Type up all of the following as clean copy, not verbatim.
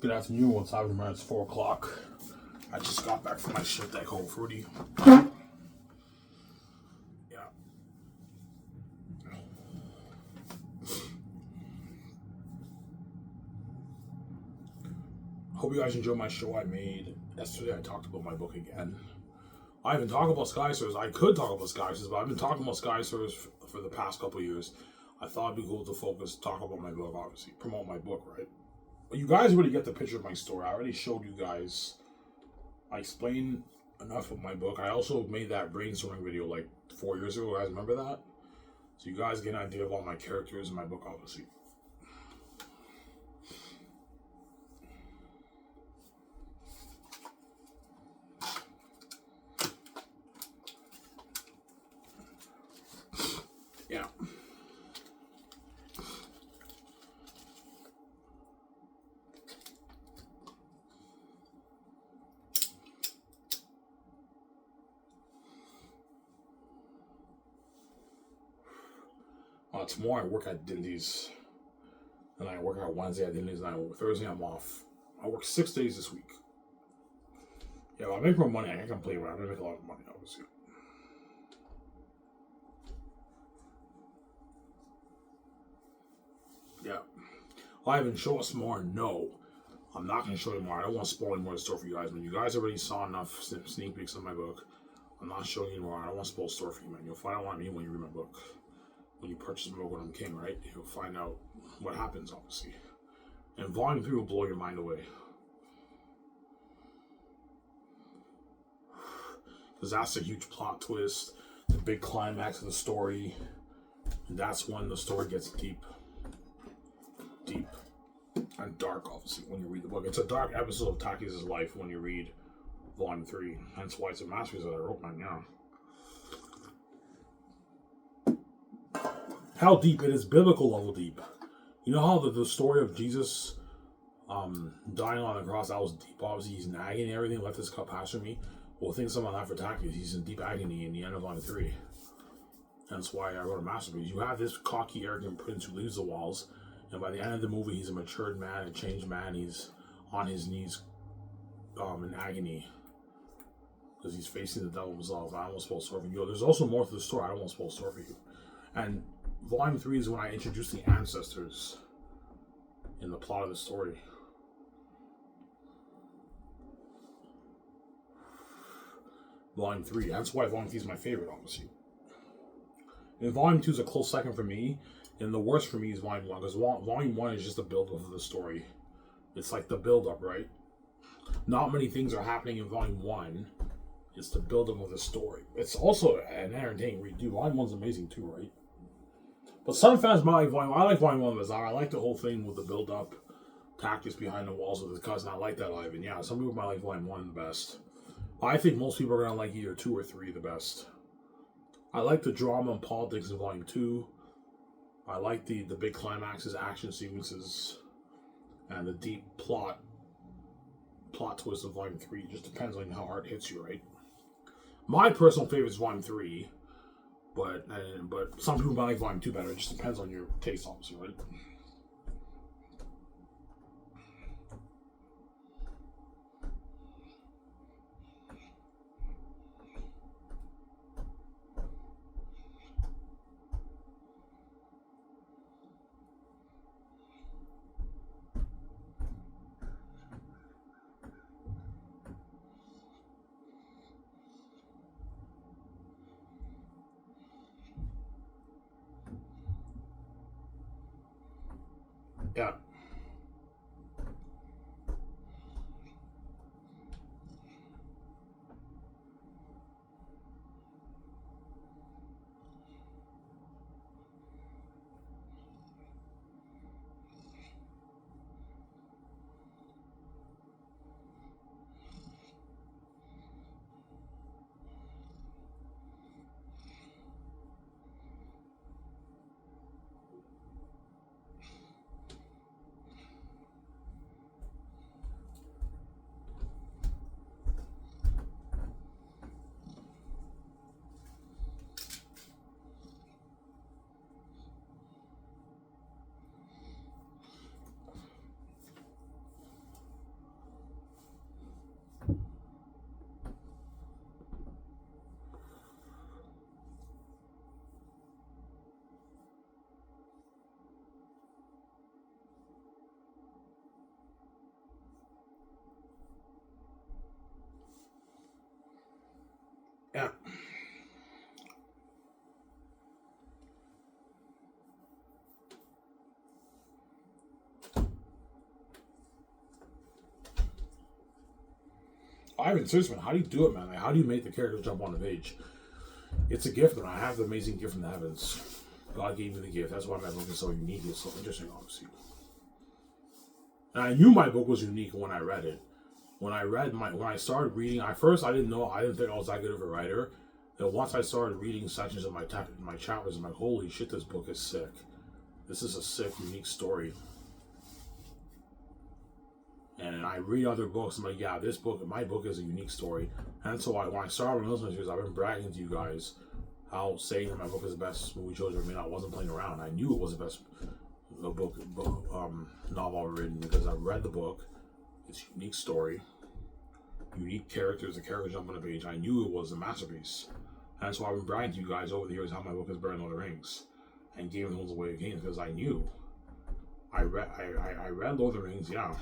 Good afternoon. What's happening, man? It's 4 o'clock. I just got back from my shift at Whole Fruity. Yeah. Hope you guys enjoyed my show I made yesterday. I talked about my book again. I haven't talked about Sky Search. I could talk about Sky Search, but I've been talking about Sky Search for the past couple of years. I thought it'd be cool to talk about my book, obviously. Promote my book, right? But you guys already get the picture of my story. I already showed you guys. I explained enough of my book. I also made that brainstorming video like 4 years ago. Guys, remember that? So you guys get an idea of all my characters in my book, obviously. Yeah. Tomorrow I work at Dindy's, and I work out Wednesday at Dindy's, and Thursday I'm off. I work 6 days this week. Yeah, if I make more money, I can't complain, but I'm gonna make a lot of money, obviously. Yeah. Ivan, show us more. No, I'm not gonna show you more. I don't want to spoil any more of the story for you guys. When you guys already saw enough sneak peeks of my book, I'm not showing you more. I don't want to spoil the story for you, man. You'll find out what I mean when you read my book. When you purchase my book when I'm king, right? You'll find out what happens, obviously. And volume 3 will blow your mind away. Because that's a huge plot twist, the big climax of the story. And that's when the story gets deep. Deep. And dark, obviously, when you read the book. It's a dark episode of Taki's life when you read volume 3. Hence why it's a masterpiece that I wrote right now. How deep? It is biblical level deep. You know how the story of Jesus dying on the cross, that was deep. Obviously, he's in agony and everything. Let this cup pass from me. Well, think something like that for Taki. He's in deep agony in the end of volume 3. That's why I wrote a masterpiece. You have this cocky, arrogant prince who leaves the walls, and by the end of the movie, he's a matured man, a changed man. He's on his knees in agony because he's facing the devil himself. I don't want to spoil the story for you. There's also more to the story. I don't want to spoil the story for you. And volume 3 is when I introduce the ancestors in the plot of the story. Volume 3. That's why volume 3 is my favorite, obviously. And volume 2 is a close second for me. And the worst for me is volume 1. Because volume 1 is just a build-up of the story. It's like the build-up, right? Not many things are happening in volume 1. It's the build-up of the story. It's also an entertaining read, too. Volume 1's amazing, too, right? But some fans might like volume 1. I like volume 1 bizarre. I like the whole thing with the build-up tactics behind the walls with his cousin. I like that, Ivan. Yeah, some people might like volume 1 the best. I think most people are going to like either 2 or 3 the best. I like the drama and politics in volume 2. I like the big climaxes, action sequences, and the deep plot twist of volume 3. It just depends on how hard it hits you, right? My personal favorite is volume 3, but some people might like volume 2 better. It just depends on your taste, obviously, right? Yeah. Ivan, seriously, man, how do you do it, man? Like, how do you make the characters jump on the page? It's a gift, man. I have the amazing gift from the heavens. God gave me the gift. That's why my book is so unique. It's so interesting, obviously. And I knew my book was unique when I read it. When I started reading, I didn't think I was that good of a writer. Then once I started reading sections of my chapters, I'm like, holy shit, this book is sick. This is a sick, unique story. And I read other books, I'm like, yeah, my book is a unique story. And so when I started listening to this, I've been bragging to you guys how saying that my book is the best movie choice ever made. I wasn't playing around. I knew it was the best novel ever written because I read the book. It's a unique story, unique characters. The characters jump on the page. I knew it was a masterpiece. And that's why I've been bragging to you guys over the years how my book is better than Lord of the Rings and Game of Thrones the way it came because I knew. I read Lord of the Rings, yeah.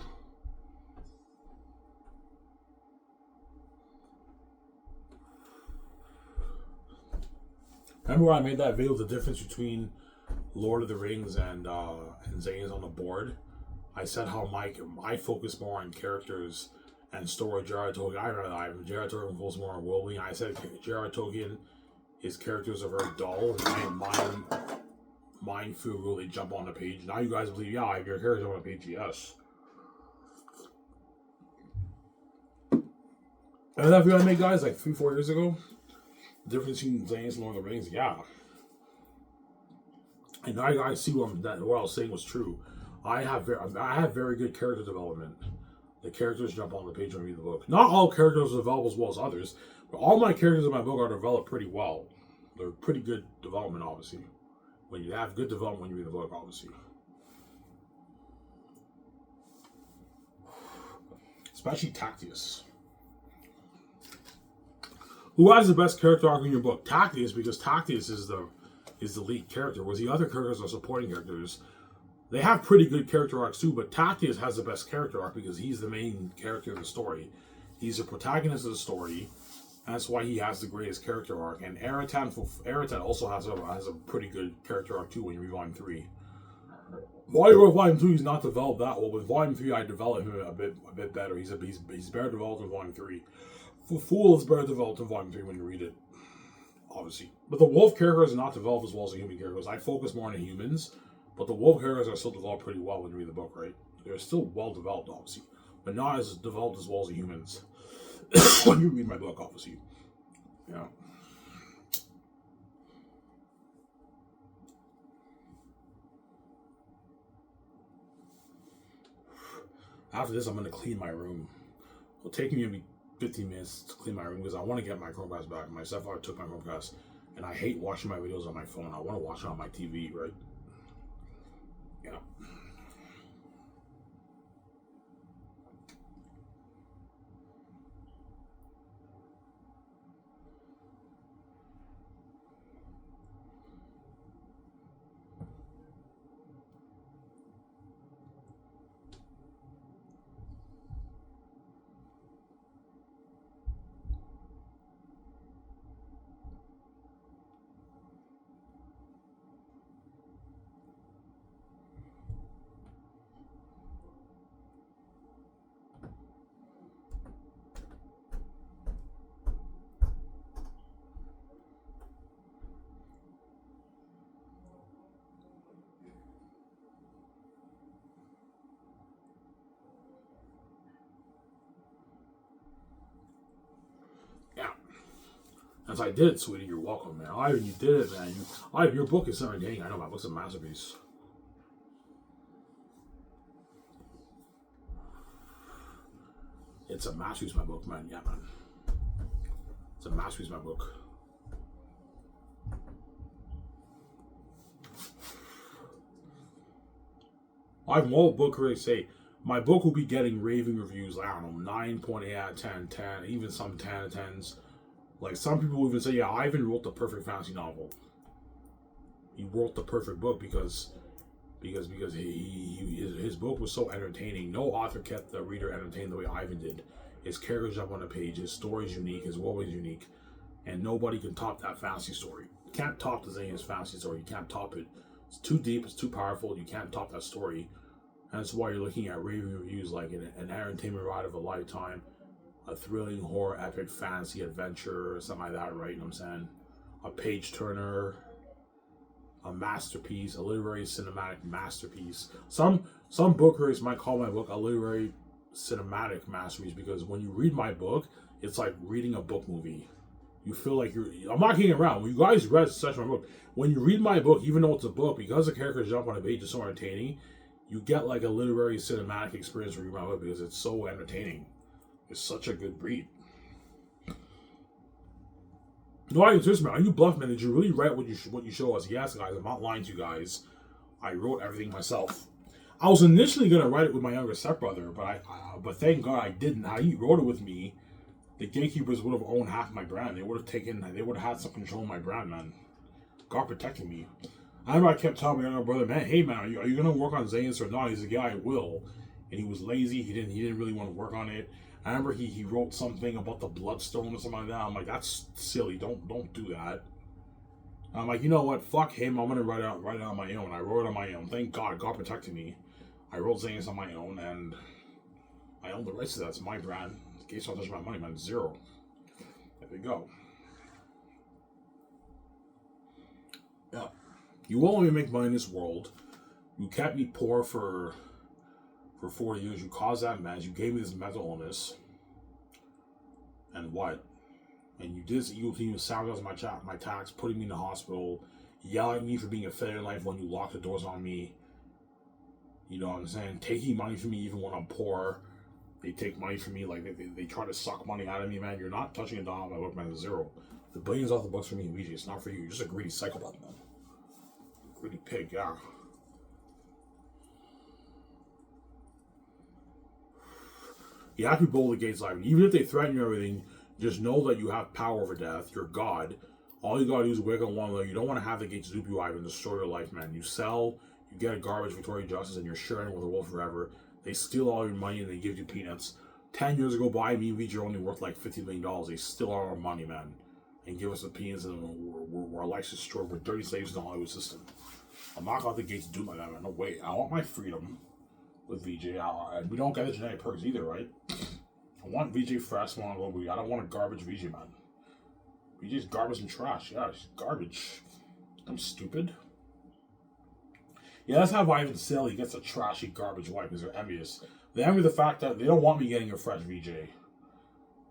Remember when I made that video, the difference between Lord of the Rings and Xanus on the board? I said how I focus more on characters and story. J.R.R. Tolkien, J.R.R. Tolkien focus more on world building. I said J.R.R. Tolkien, his characters are very dull, and mine feel really jump on the page. Now you guys believe, yeah, if your characters on the page, yes. And that video I made, guys, like 3-4 years ago. The difference between Xanus and Lord of the Rings, yeah. And now you guys see what I was saying was true. I have very good character development. The characters jump on the page when I read the book. Not all characters are developed as well as others, but all my characters in my book are developed pretty well. They're pretty good development, obviously. When you have good development when you read the book, obviously. Especially Tactius. Who has the best character arc in your book? Tactius, because Tactius is the lead character, whereas the other characters are supporting characters. They have pretty good character arcs too, but Tactius has the best character arc because he's the main character of the story. He's the protagonist of the story. That's why he has the greatest character arc. And Eratan also has a pretty good character arc too when you read Volume 3. Volume 2 is not developed that well, but Volume 3 I developed him a bit better. He's better developed in Volume 3. Fool is better developed in Volume 3 when you read it, obviously. But the wolf characters are not developed as well as the human characters. I focus more on the humans, but the wolf characters are still developed pretty well when you read the book, right? They're still well developed, obviously, but not as developed as well as the humans when you read my book, obviously. Yeah. After this, I'm going to clean my room. It'll take me maybe 15 minutes to clean my room because I want to get my Chromecast back. My stepfather took my Chromecast, and I hate watching my videos on my phone. I want to watch it on my TV, right? Yeah. Yeah. As I did it, sweetie, you're welcome, man. Ivan, you did it, man. Your book is entertaining. I know my book's a masterpiece. It's a masterpiece, my book, man. Yeah, man. It's a masterpiece, my book. I've more book critics say my book will be getting raving reviews. Like, I don't know, 9.8 out of 10, 10, even some 10 out of 10s. Like, some people even say, yeah, Ivan wrote the perfect fantasy novel. He wrote the perfect book because his book was so entertaining. No author kept the reader entertained the way Ivan did. His characters up on the page, his story's unique, his world is unique, and nobody can top that fantasy story. You can't top the Xanus fantasy story. You can't top it. It's too deep. It's too powerful. You can't top that story. And that's why you're looking at raving reviews like an entertainment ride of a lifetime. a thrilling horror, epic fantasy adventure, something like that, right? You know what I'm saying? A page turner, a masterpiece, a literary cinematic masterpiece. Some book critics might call my book a literary cinematic masterpiece because when you read my book, it's like reading a book movie. You feel like you're. I'm not kidding around. When you guys read such my book, when you read my book, even though it's a book, because the characters jump on a page, it's so entertaining. You get like a literary cinematic experience reading my book because it's so entertaining. It's such a good read. No, I just man. Are you bluff, man? Did you really write what you show us? Yes, guys. I'm not lying to you guys. I wrote everything myself. I was initially gonna write it with my younger stepbrother, but thank God I didn't. How he wrote it with me, the gatekeepers would have owned half my brand. They would have had some control of my brand, man. God protecting me. I remember I kept telling my younger brother, man, hey man, are you gonna work on Xanus or not? He's like, yeah, I will. And he was lazy. He didn't really want to work on it. I remember he wrote something about the bloodstone or something like that. I'm like, that's silly. Don't do that. I'm like, you know what? Fuck him. I'm gonna write it on my own. I wrote it on my own. Thank God. God protected me. I wrote Xanus on my own, and I own the rights to that. It's my brand. In case I don't touch my money, man. Zero. There we go. Yeah. You won't let me make money in this world. You kept me poor for 4 years. You caused that mess. You gave me this mental illness. And what? And you did this evil thing. You sabotaged my tax, putting me in the hospital, yelling at me for being a failure in life when you locked the doors on me. You know what I'm saying? Taking money from me even when I'm poor. They take money from me, like they try to suck money out of me, man. You're not touching a dollar on my book, man. Zero. The billions off the books for me, Luigi. It's not for you. You're just a greedy psychopath, man. Greedy pig, yeah. You have to be bold against life. Even if they threaten you and everything, just know that you have power over death. You're God. All you gotta do is wake up one day. You don't want to have the gates dupe you out and destroy your life, man. You sell, you get a garbage Victoria Justice, and you're sharing with the world forever. They steal all your money and they give you peanuts. 10 years ago, by me, you're only worth like $50 million. They steal all our money, man, and give us the peanuts, and our life's destroyed. We're dirty slaves in the Hollywood system. I'm not out the gates to do like that, man. No way. I want my freedom with VJ. We don't get the genetic perks either, right? I want VJ fresh. I don't want a garbage VJ, man. VJ's garbage and trash. Yeah, she's garbage. I'm stupid. Yeah, that's how Ivan Sally gets a trashy garbage wife because they're envious. They envy the fact that they don't want me getting a fresh VJ.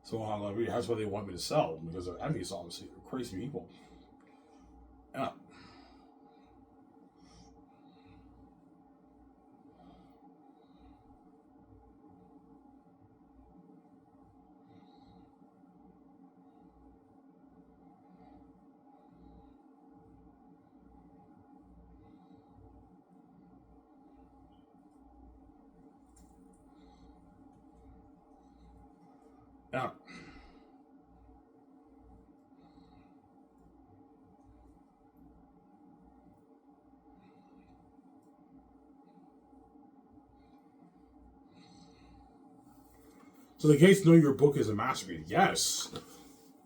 So that's why they want me to sell, because they're envious, obviously. They're crazy people. Yeah. Yeah. So the Gates know your book is a masterpiece. Yes.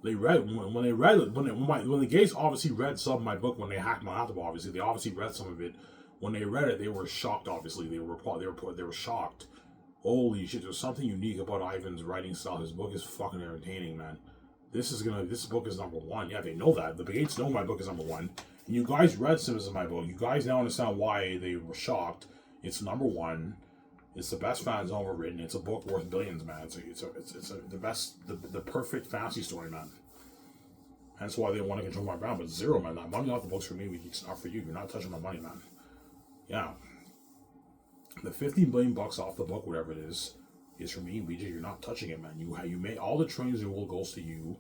They read when they read it when the Gates obviously read some of my book when they hacked my laptop. Obviously, they obviously read some of it. When they read it, they were shocked. Obviously, they were shocked. Holy shit! There's something unique about Ivan's writing style. His book is fucking entertaining, man. This book is number one. Yeah, they know that. The Gates know my book is number one. And you guys read some of my book. You guys now understand why they were shocked. It's number one. It's the best fantasy ever written. It's a book worth billions, man. It's the best, the perfect fantasy story, man. That's why they want to control my brand. But zero, man. That money off the books for me, it's not for you. You're not touching my money, man. Yeah. The 15 billion bucks off the book, whatever it is for me, BJ. You're not touching it, man. You made all the trillions in the world goes to you.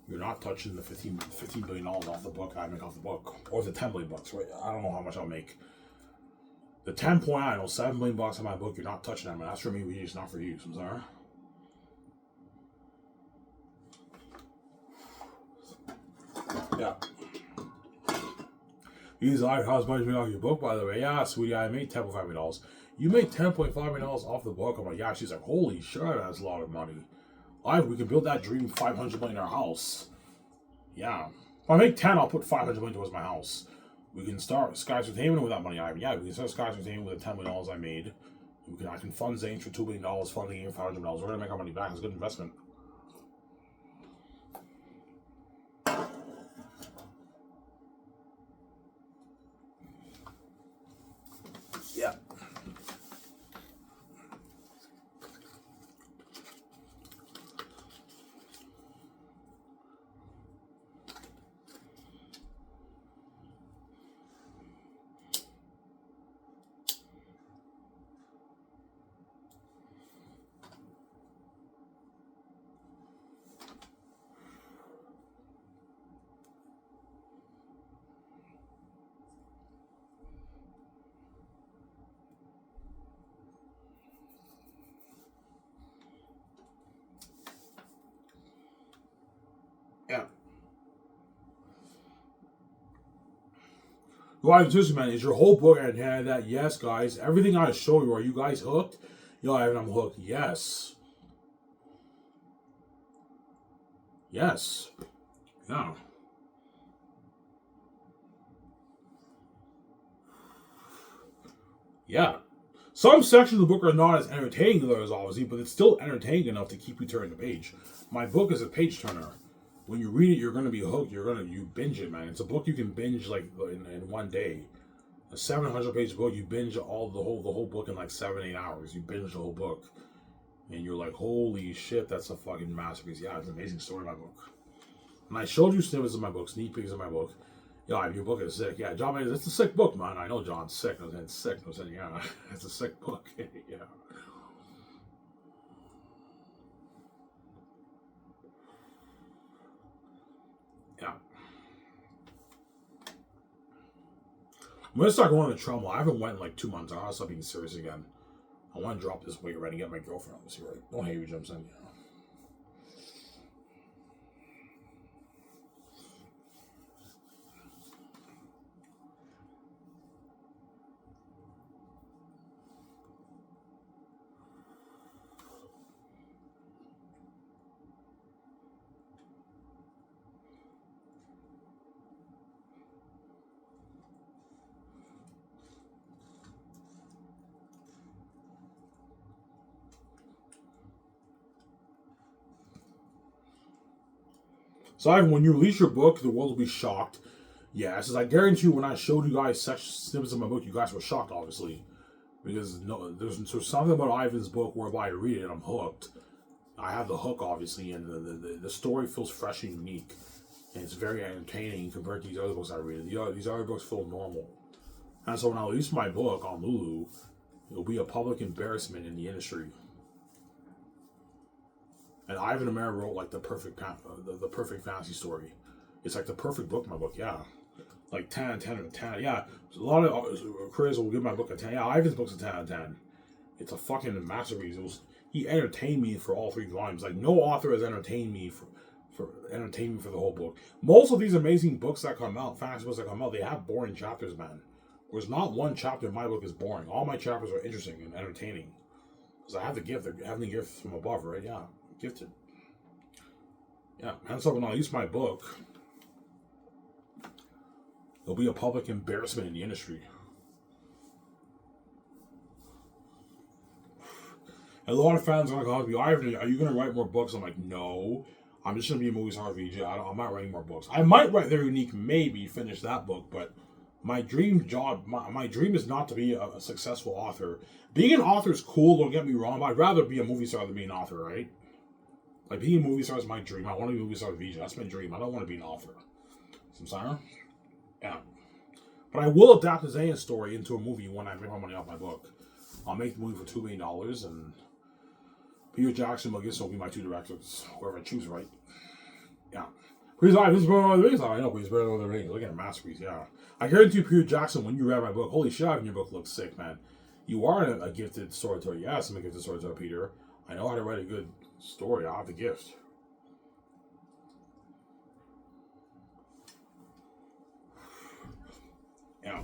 You're not touching the $15 billion off the book I make off the book, or the 10 billion bucks. Right? I don't know how much I'll make. The 7 million bucks on my book, you're not touching that, man. That's for me, BJ. It's not for you. So I'm sorry. Yeah. These are how much you made off your book, by the way. Yeah, sweetie, I made $10.5 million. You made $10.5 million off the book. I'm like, yeah. She's like, holy shit, that's a lot of money. We can build that dream $500 million in our house. Yeah. If I make 10, I'll put $500 million towards my house. We can start Skies Entertainment with that money. Yeah, we can start Skies Entertainment with the $10 million I made. I can fund Zane for $2 million, fund the game $500 million. We're gonna make our money back. It's a good investment. Well, seriously, man, is your whole book and that? Yes, guys. Everything I show you, are you guys hooked? Yo, Ivan, I'm hooked. Yes. Yes. Yeah. Yeah. Some sections of the book are not as entertaining as others, obviously, but it's still entertaining enough to keep you turning the page. My book is a page turner. When you read it, you're gonna be hooked. You binge it, man. It's a book you can binge like in one day. A 700-page book, you binge the whole book in like 7-8 hours. You binge the whole book, and you're like, holy shit, that's a fucking masterpiece. Yeah, it's an amazing story. My book. And I showed you snippets of my book, sneak peeks of my book. Yeah, your book is sick. Yeah, John, it's a sick book, man. I know John's sick. I was saying sick. I was saying, yeah, it's a sick book. Yeah. Yeah. I'm gonna start going to Trumbull. I haven't went in like 2 months. I gotta start being serious again. I want to drop this weight right and get my girlfriend on this here, right? Don't hate me, Jim. Saying, yeah. So, Ivan, when you release your book, the world will be shocked. Yeah, says I guarantee you, when I showed you guys such snippets of my book, you guys were shocked, obviously, because no, there's something about Ivan's book whereby I read it and I'm hooked. I have the hook, obviously, and the story feels fresh and unique, and it's very entertaining compared to these other books I read. These other books feel normal, and so when I release my book on Lulu, it'll be a public embarrassment in the industry. And Ivan and Mary wrote like the perfect fantasy story. It's like the perfect book. My book, yeah, like 10 out of 10 out of 10. Yeah, a lot of critics will give my book a 10. Yeah, Ivan's book's a 10 out of 10. It's a fucking masterpiece. He entertained me for all 3 volumes. Like no author has entertained me for entertained me for the whole book. Most of these amazing books that come out, fantasy books that come out, they have boring chapters, man. There's not one chapter in my book is boring. All my chapters are interesting and entertaining. Because I have the gift. I have the gift from above, right? Yeah, gifted. Yeah, and so when I use my book, it'll be a public embarrassment in the industry. And a lot of fans are going to be, Ivan, are you going to write more books? I'm like, no. I'm just going to be a movie star VJ. I'm not writing more books. I might write Their Unique, maybe finish that book, but my dream job, my dream is not to be a successful author. Being an author is cool, don't get me wrong, but I'd rather be a movie star than be an author, right? Like, being a movie star is my dream. I want to be a movie star VJ. That's my dream. I don't want to be an author. I'm sorry? Yeah. But I will adapt the Xanus story into a movie when I make my money off my book. I'll make the movie for $2 million, and Peter Jackson, I guess, will be my 2 directors, whoever I choose, right? Yeah. Please, this is better than the rings. I know, please, better than the rings. Look at a masterpiece, yeah. I guarantee you, Peter Jackson, when you read my book, holy shit, your book looks sick, man. You are a gifted storyteller. Yes, I'm a gifted storyteller, Peter. I know how to write a good story. I have the gift. Yeah.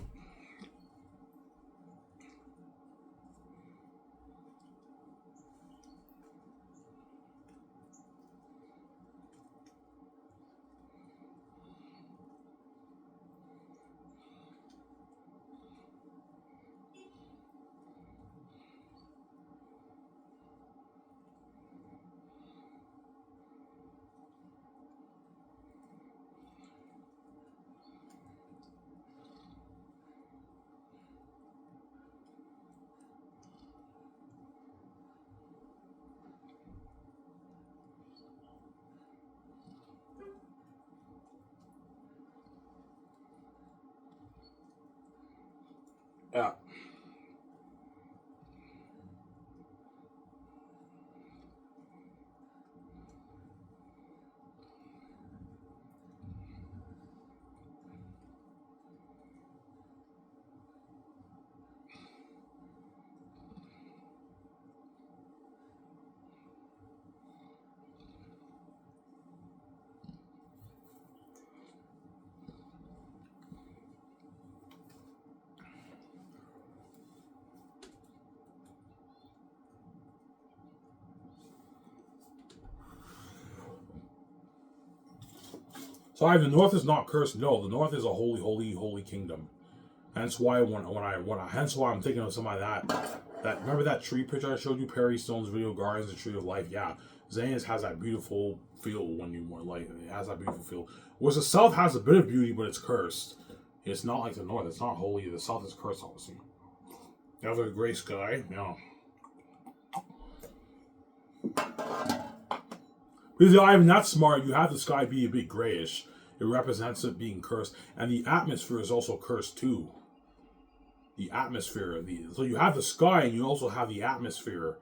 Yeah. So the North is not cursed. No, the North is a holy, holy, holy kingdom. Hence why hence why I'm thinking of something like that. Remember that tree picture I showed you, Perry Stone's video, Guardians, the Tree of Life. Yeah, Xanus has that beautiful feel when you want like it has that beautiful feel. Whereas the South has a bit of beauty, but it's cursed. It's not like the North. It's not holy. The South is cursed, obviously. You have a gray sky. Yeah. Because Ivan, that's smart. You have the sky be a bit grayish. It represents it being cursed, and the atmosphere is also cursed too. The atmosphere, so you have the sky, and you also have the atmosphere.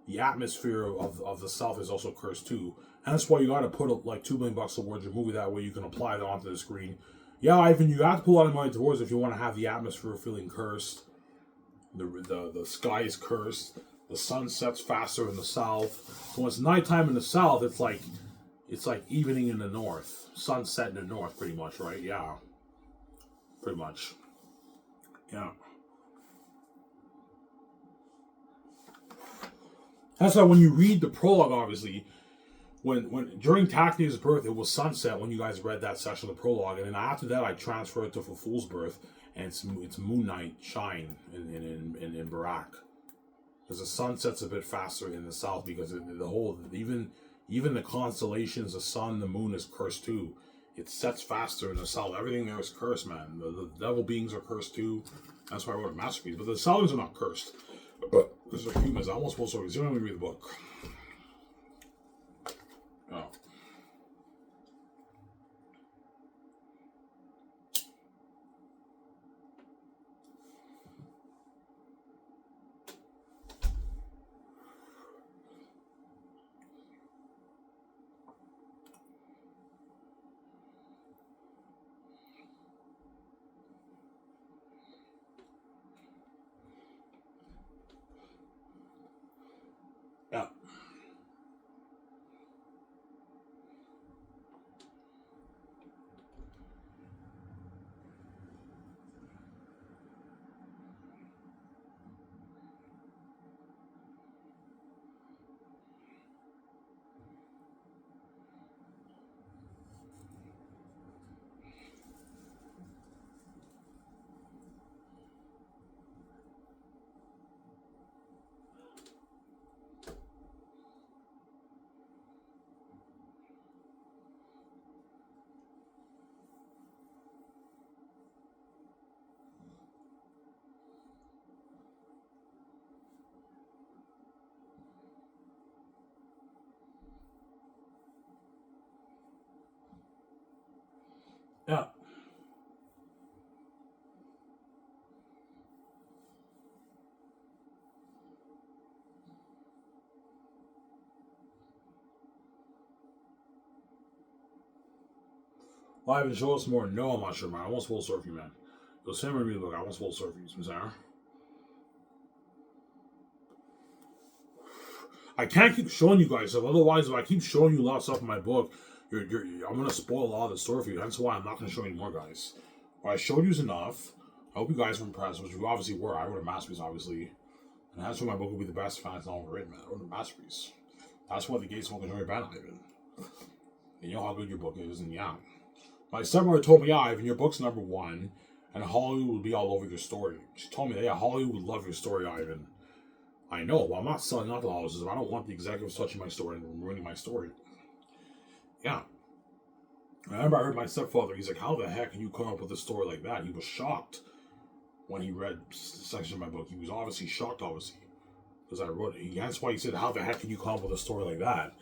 The atmosphere of the South is also cursed too, and that's why you got to put like $2 million towards your movie. That way you can apply that onto the screen. Yeah, Ivan, you have to put a lot of money towards it if you want to have the atmosphere feeling cursed. The sky is cursed. The sun sets faster in the south. So when it's nighttime in the south, it's like evening in the north. Sunset in the north, pretty much, right? Yeah. Pretty much. Yeah. That's why when you read the prologue, obviously, when during Tactia's birth, it was sunset when you guys read that section of the prologue, and then after that, I transferred it to For Fool's Birth, and it's Moon Knight shine in Barak. Because the sun sets a bit faster in the south because the whole even the constellations, the sun, the moon is cursed too. It sets faster in the south. Everything there is cursed, man. The devil beings are cursed too. That's why I wrote a masterpiece. But the Southerners are not cursed. But because they're humans. I almost supposed to resume and read the book. Oh. Yeah. Yeah. Live and show us more. No, I'm not sure, man. I won't spoil surf you, man. You'll send me the book. I won't spoil surf you, Sarah. I can't keep showing you guys stuff. Otherwise, if I keep showing you a lot of stuff in my book, I'm gonna spoil a lot of the story for you. That's why I'm not gonna show you more, guys. What I showed you is enough. I hope you guys were impressed, which you obviously were. I wrote a masterpiece, obviously, and that's why my book will be the best fantasy novel ever written, man. I wrote a masterpiece. That's why the Gates won't enjoy bad, Ivan. And you know how good your book is, and yeah. My stepmother told me, yeah, Ivan, your book's #1, and Hollywood will be all over your story. She told me that, yeah, Hollywood would love your story, Ivan. I know, but I'm not selling out the houses. I don't want the executives touching my story and ruining my story. Yeah. I remember I heard my stepfather, he's like, how the heck can you come up with a story like that? He was shocked when he read section of my book. He was obviously shocked, obviously, because I wrote it. That's why he said, how the heck can you come up with a story like that?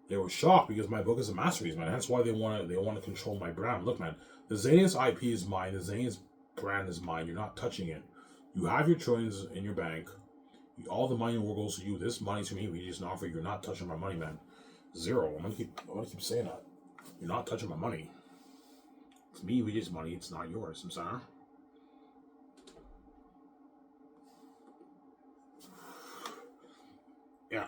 They were shocked because my book is a masterpiece, man. That's why they want to control my brand. Look, man, the Xanus IP is mine. The Xanus brand is mine. You're not touching it. You have your trillions in your bank. All the money in the world goes to you. This money to me, we just offer. You're not touching my money, man. Zero. I'm gonna keep saying that. You're not touching my money. To me, we just money. It's not yours. I'm sorry. Yeah.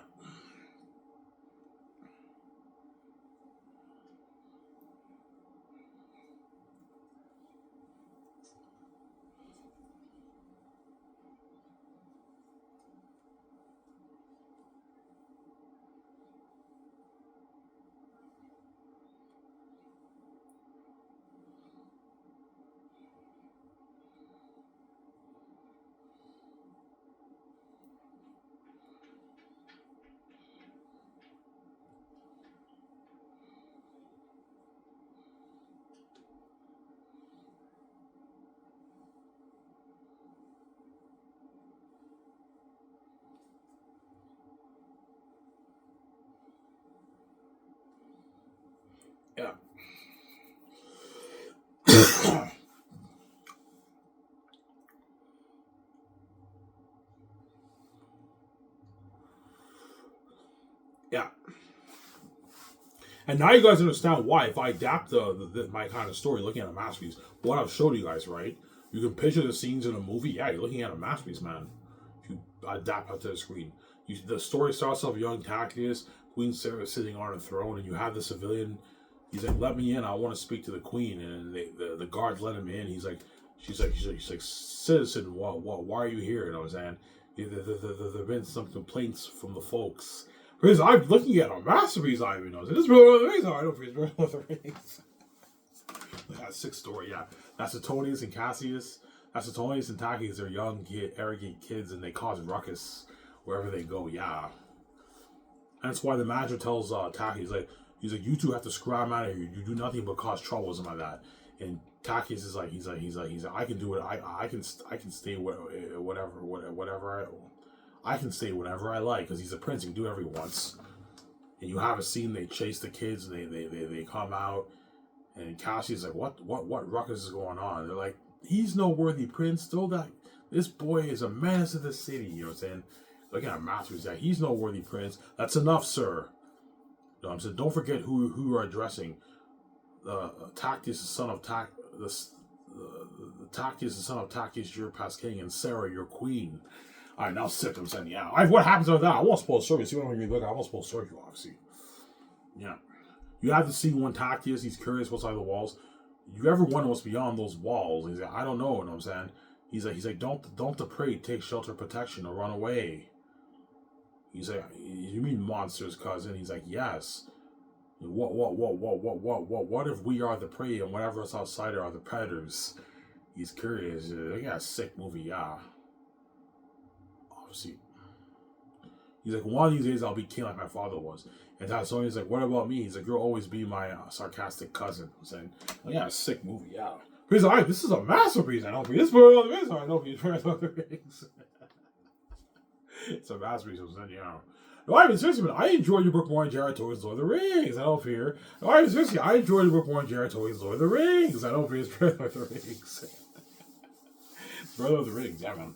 Yeah. And now you guys understand why, if I adapt my kind of story, looking at a masterpiece, what I've showed you guys, right? You can picture the scenes in a movie. Yeah, you're looking at a masterpiece, man. If you adapt that to the screen, the story starts off young Tacitus, Queen Sarah sitting on a throne, and you have the civilian. He's like, "Let me in. I want to speak to the queen." And the guards let him in. She's like, "Citizen, why are you here?" And I was saying, "There've been some complaints from the folks." Because I'm looking at a masterpiece, I even know. This is Lord of the Rings. Oh, I don't forget Lord of the Rings. That's sixth story, yeah. That's Suetonius and Cassius. That's Suetonius and Tacitus. They're young, arrogant kids, and they cause ruckus wherever they go, yeah. That's why the manager tells Tacitus, he's like, you two have to scram out of here. You do nothing but cause trouble or something like that. And Tacitus is like, he's like, I can do it. I can stay whatever I can stay whenever I like, because he's a prince. He can do whatever he wants. And you have a scene, they chase the kids, and they come out, and Cassie's like, what ruckus is going on? They're like, he's no worthy prince. This boy is a menace to the city. You know what I'm saying? Looking at Matthews, that he's no worthy prince. That's enough, sir. You know what I'm saying? Don't forget who you're addressing. Tactius, the son of Tactius, the son of Tactius, your past king, and Sarah, your queen. All right, now sit. I'm saying, yeah. What happens with that? I won't spoil the story. See when you look, I won't spoil the story for you, obviously. Yeah. You have to see one Tactius. He's curious what's on the walls. You ever wonder what's beyond those walls? He's like, I don't know. You know what I'm saying? He's like, don't deprade, take shelter, protection, or run away. He's like, you mean monsters, cousin? He's like, yes. What if we are the prey and whatever is outside are the predators? He's curious. Yeah, sick movie, yeah. Obviously. He's like, one of these days I'll be king like my father was. And Tasoni's like, what about me? He's like, you'll always be my sarcastic cousin. I'm saying, oh, yeah, sick movie, yeah. He's like, this is a masterpiece. I know for this Lord of the Rings. I know for this Lord of the Rings. It's a masterpiece. I'm saying, yeah. No, I mean, seriously, man, I enjoyed your book more than Jared Tolkien's Lord of the Rings. I don't fear. No, I mean, seriously, I enjoyed your book more than Jared Tolkien's Lord of the Rings. I don't fear his Lord of the Rings. Lord of the Rings, yeah, man.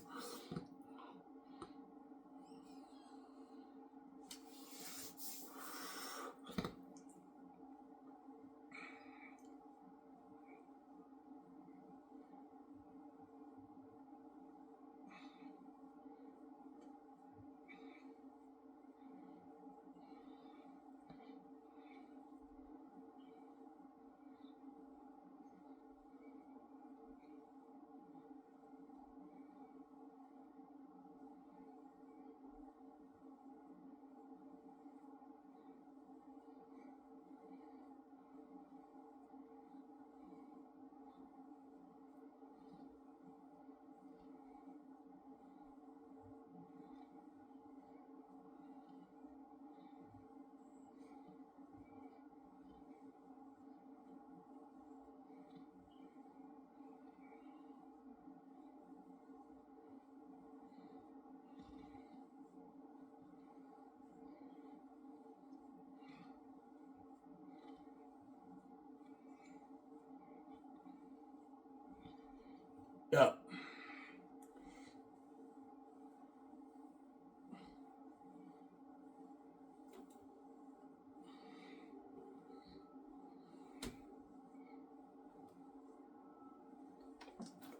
Yeah.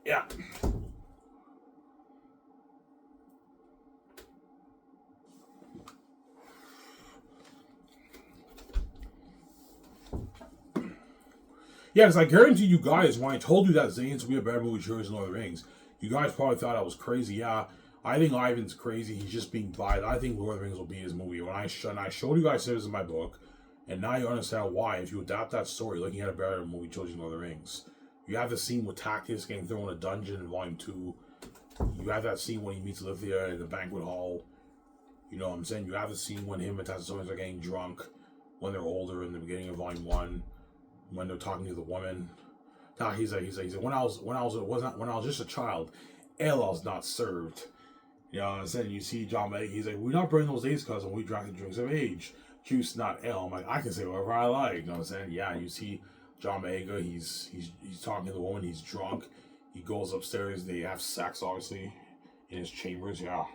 Yeah. Yeah, because I guarantee you guys, when I told you that Zane's would be a better movie choice than Lord of the Rings, you guys probably thought I was crazy. Yeah, I think Ivan's crazy. He's just being biased. I think Lord of the Rings will be his movie. When I showed you guys this in my book, and now you understand why. If you adapt that story, looking at a better movie choice than Lord of the Rings, you have the scene with Tactius getting thrown in a dungeon in Volume 2. You have that scene when he meets Lithia in the banquet hall. You know what I'm saying? You have the scene when him and Tassonians are getting drunk when they're older in the beginning of Volume 1. When they're talking to the woman, he's like, when I was just a child, ale was not served. You know what I'm saying? You see John May, he's like, we're not bringing those days, cousin. We drank the drinks of age, juice, not ale. I'm like, I can say whatever I like. You know what I'm saying? Yeah, you see John Maega, he's talking to the woman, he's drunk. He goes upstairs. They have sex, obviously, in his chambers. Yeah.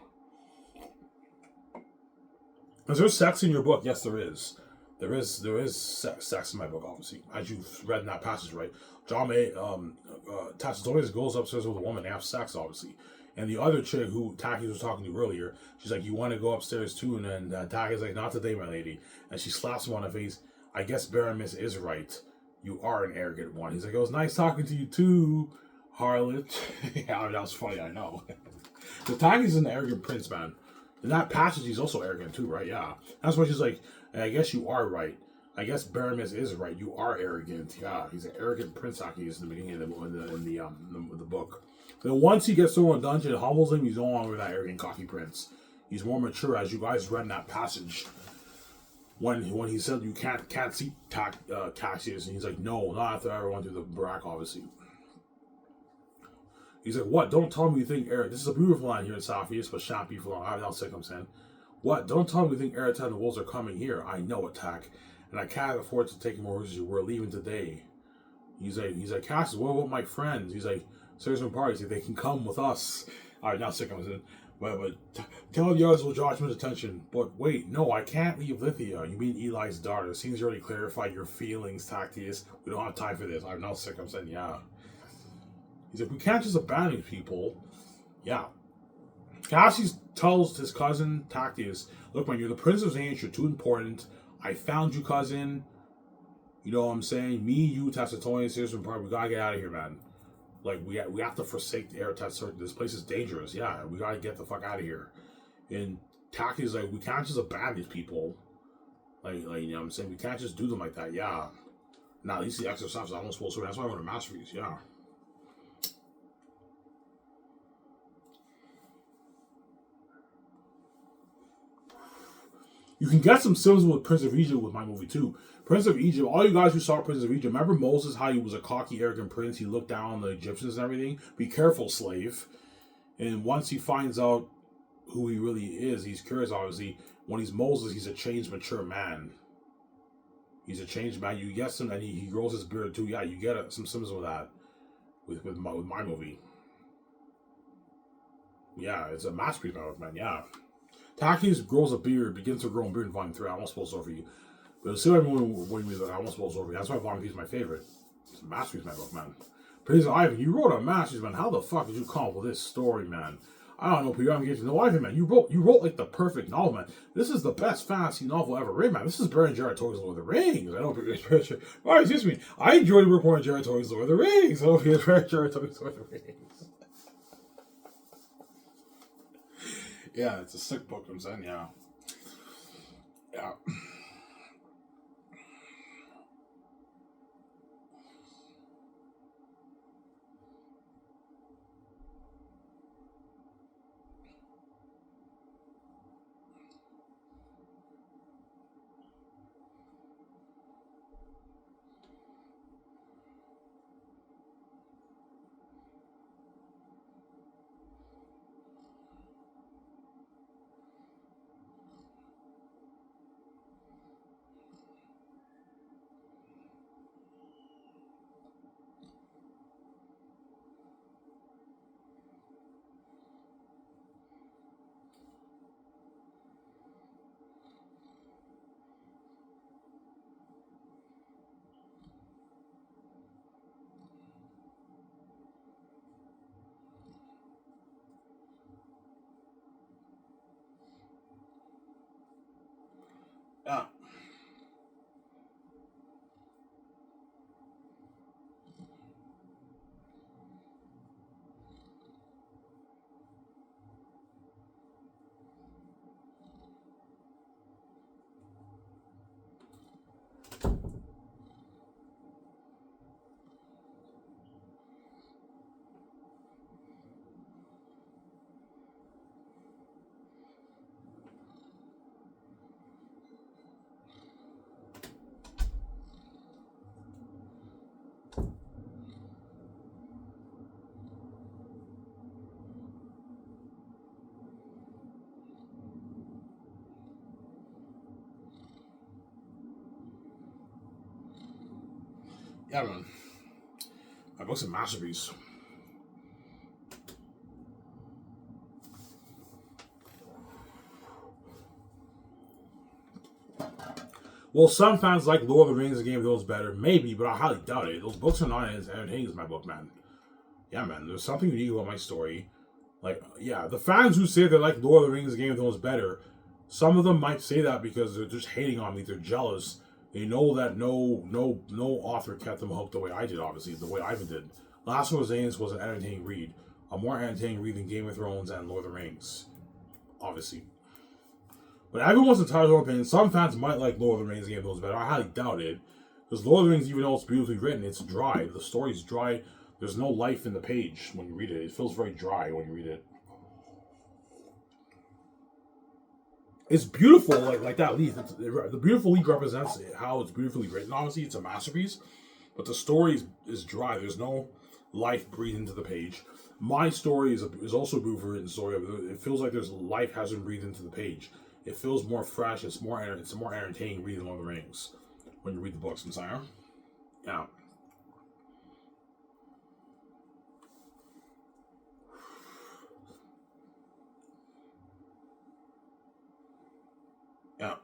Is there sex in your book? Yes, there is. There is sex in my book, obviously, as you've read in that passage, right? John May, Tacitus goes upstairs with a woman, they have sex, obviously. And the other chick who Taki was talking to earlier, she's like, "You want to go upstairs too?" And then Taki's like, "Not today, my lady." And she slaps him on the face. "I guess Baramis is right. You are an arrogant one." He's like, "It was nice talking to you too, harlot." Yeah, that was funny, I know. The Taki's an arrogant prince, man. In that passage, he's also arrogant too, right? Yeah. That's why she's like, "I guess you are right. I guess Baramis is right. You are arrogant." Yeah, he's an arrogant prince. Aki is in the beginning of the book. Then once he gets through a dungeon, it humbles him. He's no longer that arrogant, cocky prince. He's more mature, as you guys read in that passage. When he said you can't see Cassius, and he's like, "No, not after I ever went through the barack, obviously." He's like, "What? Don't tell me you think Eric. This is a beautiful line here in Sophius, but shan't be for long. I'll sick I'm saying. What? Don't tell me you think Eric and the wolves are coming here. I know attack, and I can't afford to take more risks. We're leaving today." He's like, "Cassius, what about my friends?" He's like, "Certain parties, they can come with us." All right, now sick comes in. But tell the others will draw too much attention. But wait, no, I can't leave Lithia. You mean Eli's daughter? Seems you already clarified your feelings, Tactius. We don't have time for this. I'm now sick. I'm saying, yeah. He's like, we can't just abandon people. Yeah. Cassius tells his cousin Tactius, "Look, man, you're the Prince of Xanus. You're too important. I found you, cousin. You know what I'm saying? Me, you, Tacitonius, Citizen Park. We gotta get out of here, man. Like, we have to forsake the Aerotat. This place is dangerous. Yeah, we gotta get the fuck out of here." And Taki's like, "We can't just abandon these people. Like, you know what I'm saying? We can't just do them like that." Yeah. Now, at least the exercise, I'm not supposed to. That's why I want to masterpiece. Yeah. You can get some symbolism with Prince of Egypt with my movie too. Prince of Egypt, all you guys who saw Prince of Egypt, remember Moses, how he was a cocky, arrogant prince? He looked down on the Egyptians and everything. Be careful, slave. And once he finds out who he really is, he's curious, obviously. When he's Moses, he's a changed, mature man. He's a changed man. You get some, and he grows his beard too. Yeah, you get some symbolism with that with my movie. Yeah, it's a masterpiece, man. Yeah. Takis grows a beard, begins to grow a beard in Volume 3. I almost spoiled over you. But see what I mean, I almost spoiled over you. That's why Volume 3 is my favorite. It's a masterpiece, my book, man. Praise Ivan, you wrote a masterpiece, man. How the fuck did you come up with this story, man? I don't know, Peter. I'm getting to know Ivan, man. You wrote like the perfect novel, man. This is the best fantasy novel ever written, man. This is Baron Jared Tolkien's Lord of the Rings. I know, oh, excuse me. I enjoyed the report on Jared Tolkien's Lord of the Rings. I know, Baron Jared Tolkien's Lord of the Rings. Yeah, it's a sick book, I'm saying, yeah. Yeah. Yeah. Yeah, man. My book's a masterpiece. Well, some fans like Lord of the Rings and Game of Thrones better, maybe, but I highly doubt it. Those books are not as entertaining as my book, man. Yeah, man, there's something unique about my story. Like, yeah, the fans who say they like Lord of the Rings and Game of Thrones better, some of them might say that because they're just hating on me. They're jealous. They know that no author kept them hooked the way I did. Obviously, the way Ivan did. Last of Xanus was an entertaining read, a more entertaining read than Game of Thrones and Lord of the Rings, obviously. But everyone's entitled to their opinion. Some fans might like Lord of the Rings and Game of Thrones better. I highly doubt it, because Lord of the Rings, even though it's beautifully written, it's dry. The story's dry. There's no life in the page when you read it. It feels very dry when you read it. It's beautiful, like that leaf. The beautiful leaf represents how it's beautifully written. Obviously, it's a masterpiece, but the story is dry. There's no life breathed into the page. My story is also a beautiful written story. It feels like there's life hasn't breathed into the page. It feels more fresh. It's a more entertaining reading Lord of the Rings when you read the books. I'm sorry. Yeah. Yeah.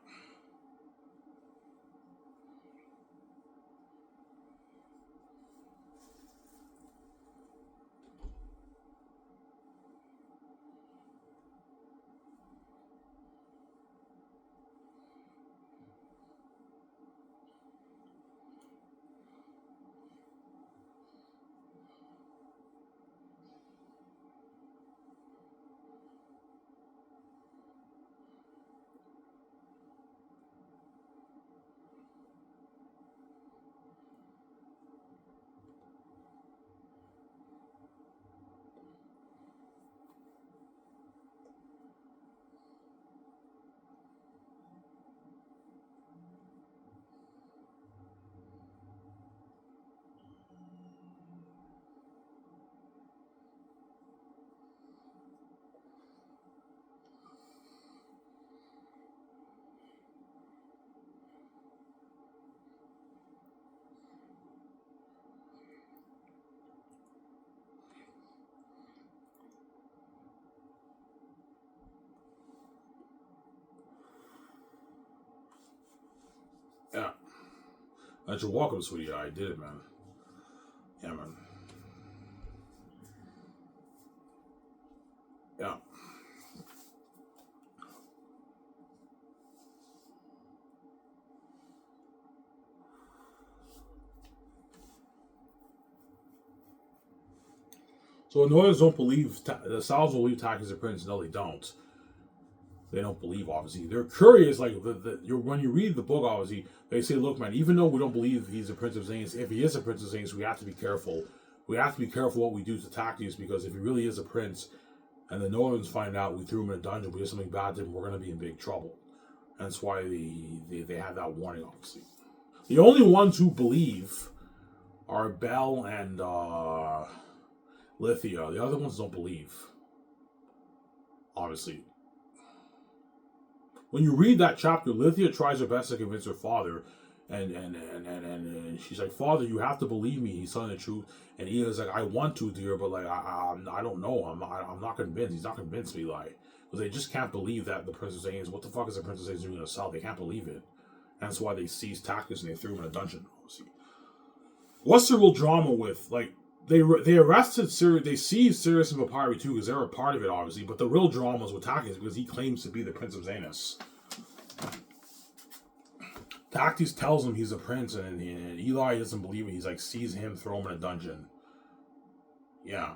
Yeah. That's your welcome, sweetie. I did it, man. Yeah, man. Yeah. So the Northerners don't believe the Souths will believe Taki is a prince. No, they don't. They don't believe. Obviously, they're curious. Like when you read the book, obviously they say, "Look, man. Even though we don't believe he's a prince of Xanus, if he is a prince of Xanus, we have to be careful. We have to be careful what we do to Tacitus because if he really is a prince, and the Northerns find out we threw him in a dungeon, we did something bad to him, we're going to be in big trouble." That's why they have that warning. Obviously, the only ones who believe are Bell and Lithia. The other ones don't believe. Obviously, when you read that chapter, Lithia tries her best to convince her father, and she's like, "Father, you have to believe me. He's telling the truth." And Eli's like, "I want to, dear, but like I don't know. I'm not convinced. He's not convinced me, like, because they just can't believe that the Princess Ains. What the fuck is the Princess Ains doing in the South? They can't believe it. And that's why they seized Tactus and they threw him in a dungeon. Obviously, what's the real drama with like? They arrested Sirius. They seized Sirius and Papyri too because they were a part of it, obviously. But the real drama was with Tactus because he claims to be the Prince of Xanus. Tactus tells him he's a prince, and Eli doesn't believe it. He's like, sees him, throw him in a dungeon. Yeah.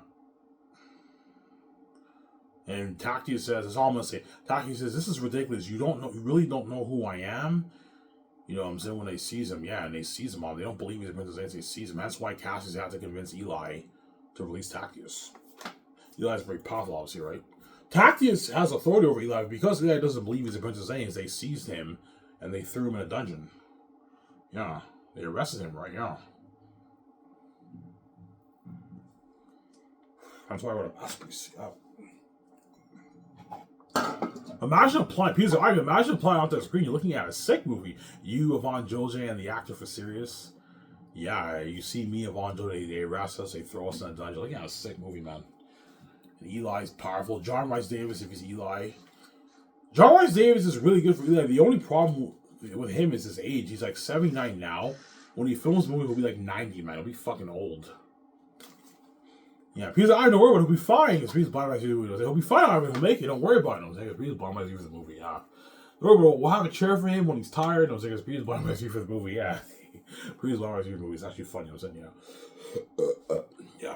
And Tactus says, that's all I'm gonna say. Tactus says, "This is ridiculous. You don't know. You really don't know who I am." You know what I'm saying? When they seize him, yeah, and they seize him all. They don't believe he's a prince of Xanus. They seize him. That's why Cassius had to convince Eli to release Tactus. Eli's very powerful, obviously, right? Tactus has authority over Eli because Eli doesn't believe he's a prince of Xanus. They seized him and they threw him in a dungeon. Yeah, they arrested him, right? Yeah. That's why I wrote a masterpiece. Yeah. Imagine applying, Peter, imagine applying onto the screen. You're looking at a sick movie. You, Yvonne Jose, and the actor for Sirius. Yeah, you see me, Yvonne Jose, they arrest us, they throw us in a dungeon. Looking at a sick movie, man. And Eli's powerful. John Rice Davis, if he's Eli. John Rice Davis is really good for Eli. The only problem with him is his age. He's like 79 now. When he films the movie, he'll be like 90, man. He'll be fucking old. Yeah, because I don't worry about it. He'll be fine. Because Peter's bottom line he'll be fine. I mean, he'll make it. Don't worry about it. I was like, Peter's bottom line for the movie. Yeah. We'll have a chair for him when he's tired. I was like, Peter's bottom line for the movie. Yeah. Peter's bottom line for the movie. It's actually funny. I was saying, yeah. Yeah.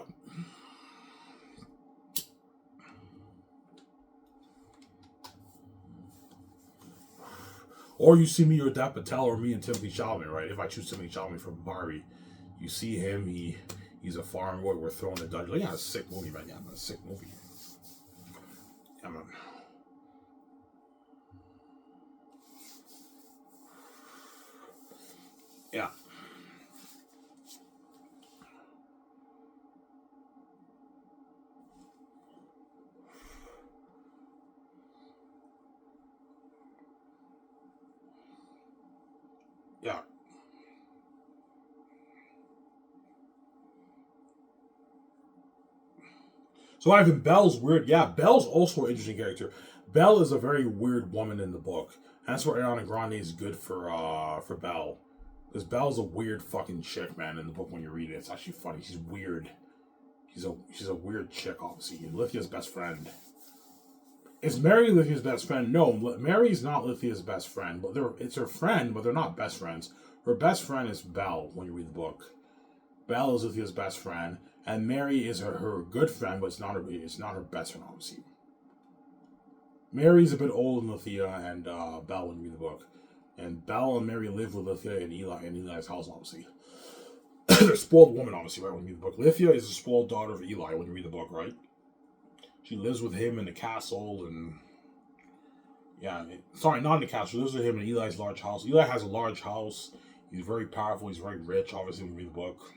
Or you see me or Dev Patel or me and Timothy Chalamet, right? If I choose Timothy Chalamet from Barbie, you see him, he's a farm boy, we're throwing the dungeon. Like, yeah, it's a sick movie, man. Yeah, man, a sick movie. Yeah, man. Yeah. Yeah. So Ivan, Belle's weird. Yeah, Belle's also an interesting character. Belle is a very weird woman in the book. That's where Ariana Grande is good for Belle. Because Belle's a weird fucking chick, man, in the book when you read it. It's actually funny. She's weird. She's a weird chick, obviously. Lithia's best friend. Is Mary Lithia's best friend? No, Mary's not Lithia's best friend. But it's her friend, but they're not best friends. Her best friend is Belle when you read the book. Belle is Lithia's best friend, and Mary is her good friend, but it's not her best friend, obviously. Mary's a bit older than Lithia and Belle when you read the book. And Belle and Mary live with Lithia and Eli in Eli's house, obviously. They're a spoiled woman, obviously, right, when you read the book. Lithia is a spoiled daughter of Eli when you read the book, right? She lives with him in the castle, and... Yeah, sorry, not in the castle. She lives with him in Eli's large house. Eli has a large house. He's very powerful. He's very rich, obviously, when you read the book.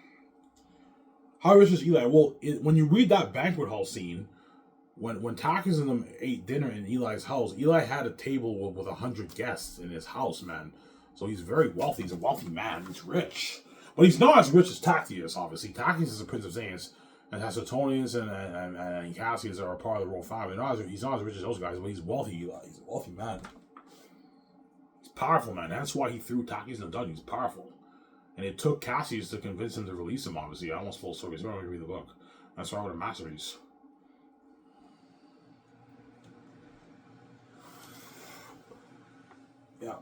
How rich is Eli? Well, when you read that banquet hall scene, when Takis and them ate dinner in Eli's house, Eli had a table with 100 guests in his house, man. So he's very wealthy. He's a wealthy man. He's rich. But he's not as rich as Tactius, obviously. Tactius is a prince of Xanus, and Hasatonius and Cassius are a part of the royal family. He's not as rich as those guys, but he's wealthy, Eli. He's a wealthy man. He's powerful, man. That's why he threw Tactius in the dungeon. He's powerful. And it took Cassius to convince him to release him, obviously. I almost full story. It's not to read the book. That's why I would have masterpiece. Yeah.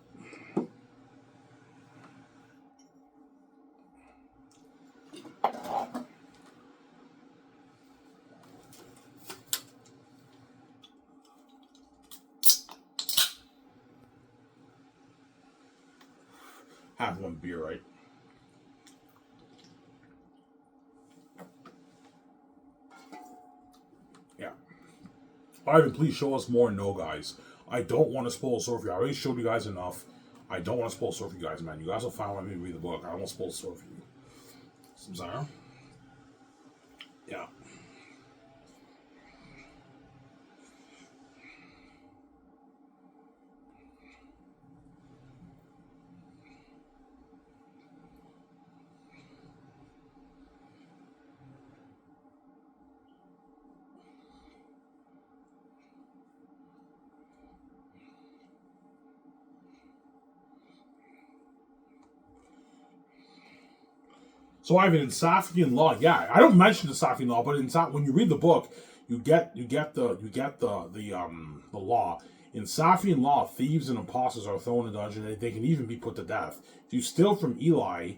Have one beer, right? Yeah. Ivan, please show us more. No, guys. I don't want to spoil the story for you. I already showed you guys enough. I don't want to spoil the story for you guys, man. You guys will find when we read the book. I don't want to spoil the story for you. Samsara? Yeah. So Ivan, in Safian law, yeah, I don't mention the Safian law, but when you read the book, you get the law. In Safian law, thieves and imposters are thrown in the dungeon. They can even be put to death. If you steal from Eli,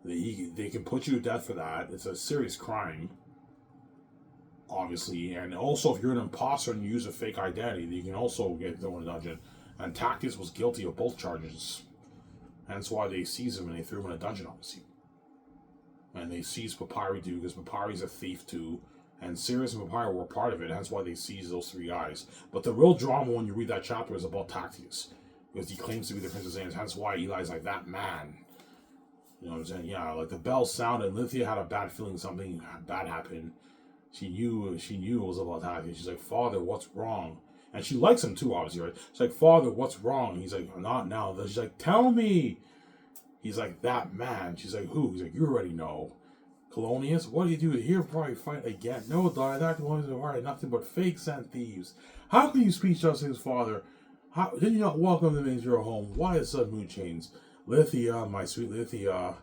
they can put you to death for that. It's a serious crime, obviously. And also, if you're an imposter and you use a fake identity, you can also get thrown in the dungeon. And Tactius was guilty of both charges. That's why they seized him and they threw him in a dungeon, obviously. And they seized Papyri too, because Papyri's a thief too. And Sirius and Papyri were part of it, that's why they seized those three guys. But the real drama when you read that chapter is about Tactius. Because he claims to be the Prince of Xanus, that's why Eli's like, that man. You know what I'm saying? Yeah, like the bell sounded, Lithia had a bad feeling something bad happened. She knew it was about Tactius. She's like, Father, what's wrong? And she likes him too, obviously, right? She's like, Father, what's wrong? He's like, not now. She's like, tell me. He's like, that man. She's like, who? He's like, you already know. Colonius, what do you do here before I fight again? No, daughter, that Colonius are nothing but fake sent thieves. How can you speak just his father? How did you not welcome them into your home? Why the sudden mood change? Lithia, my sweet Lithia.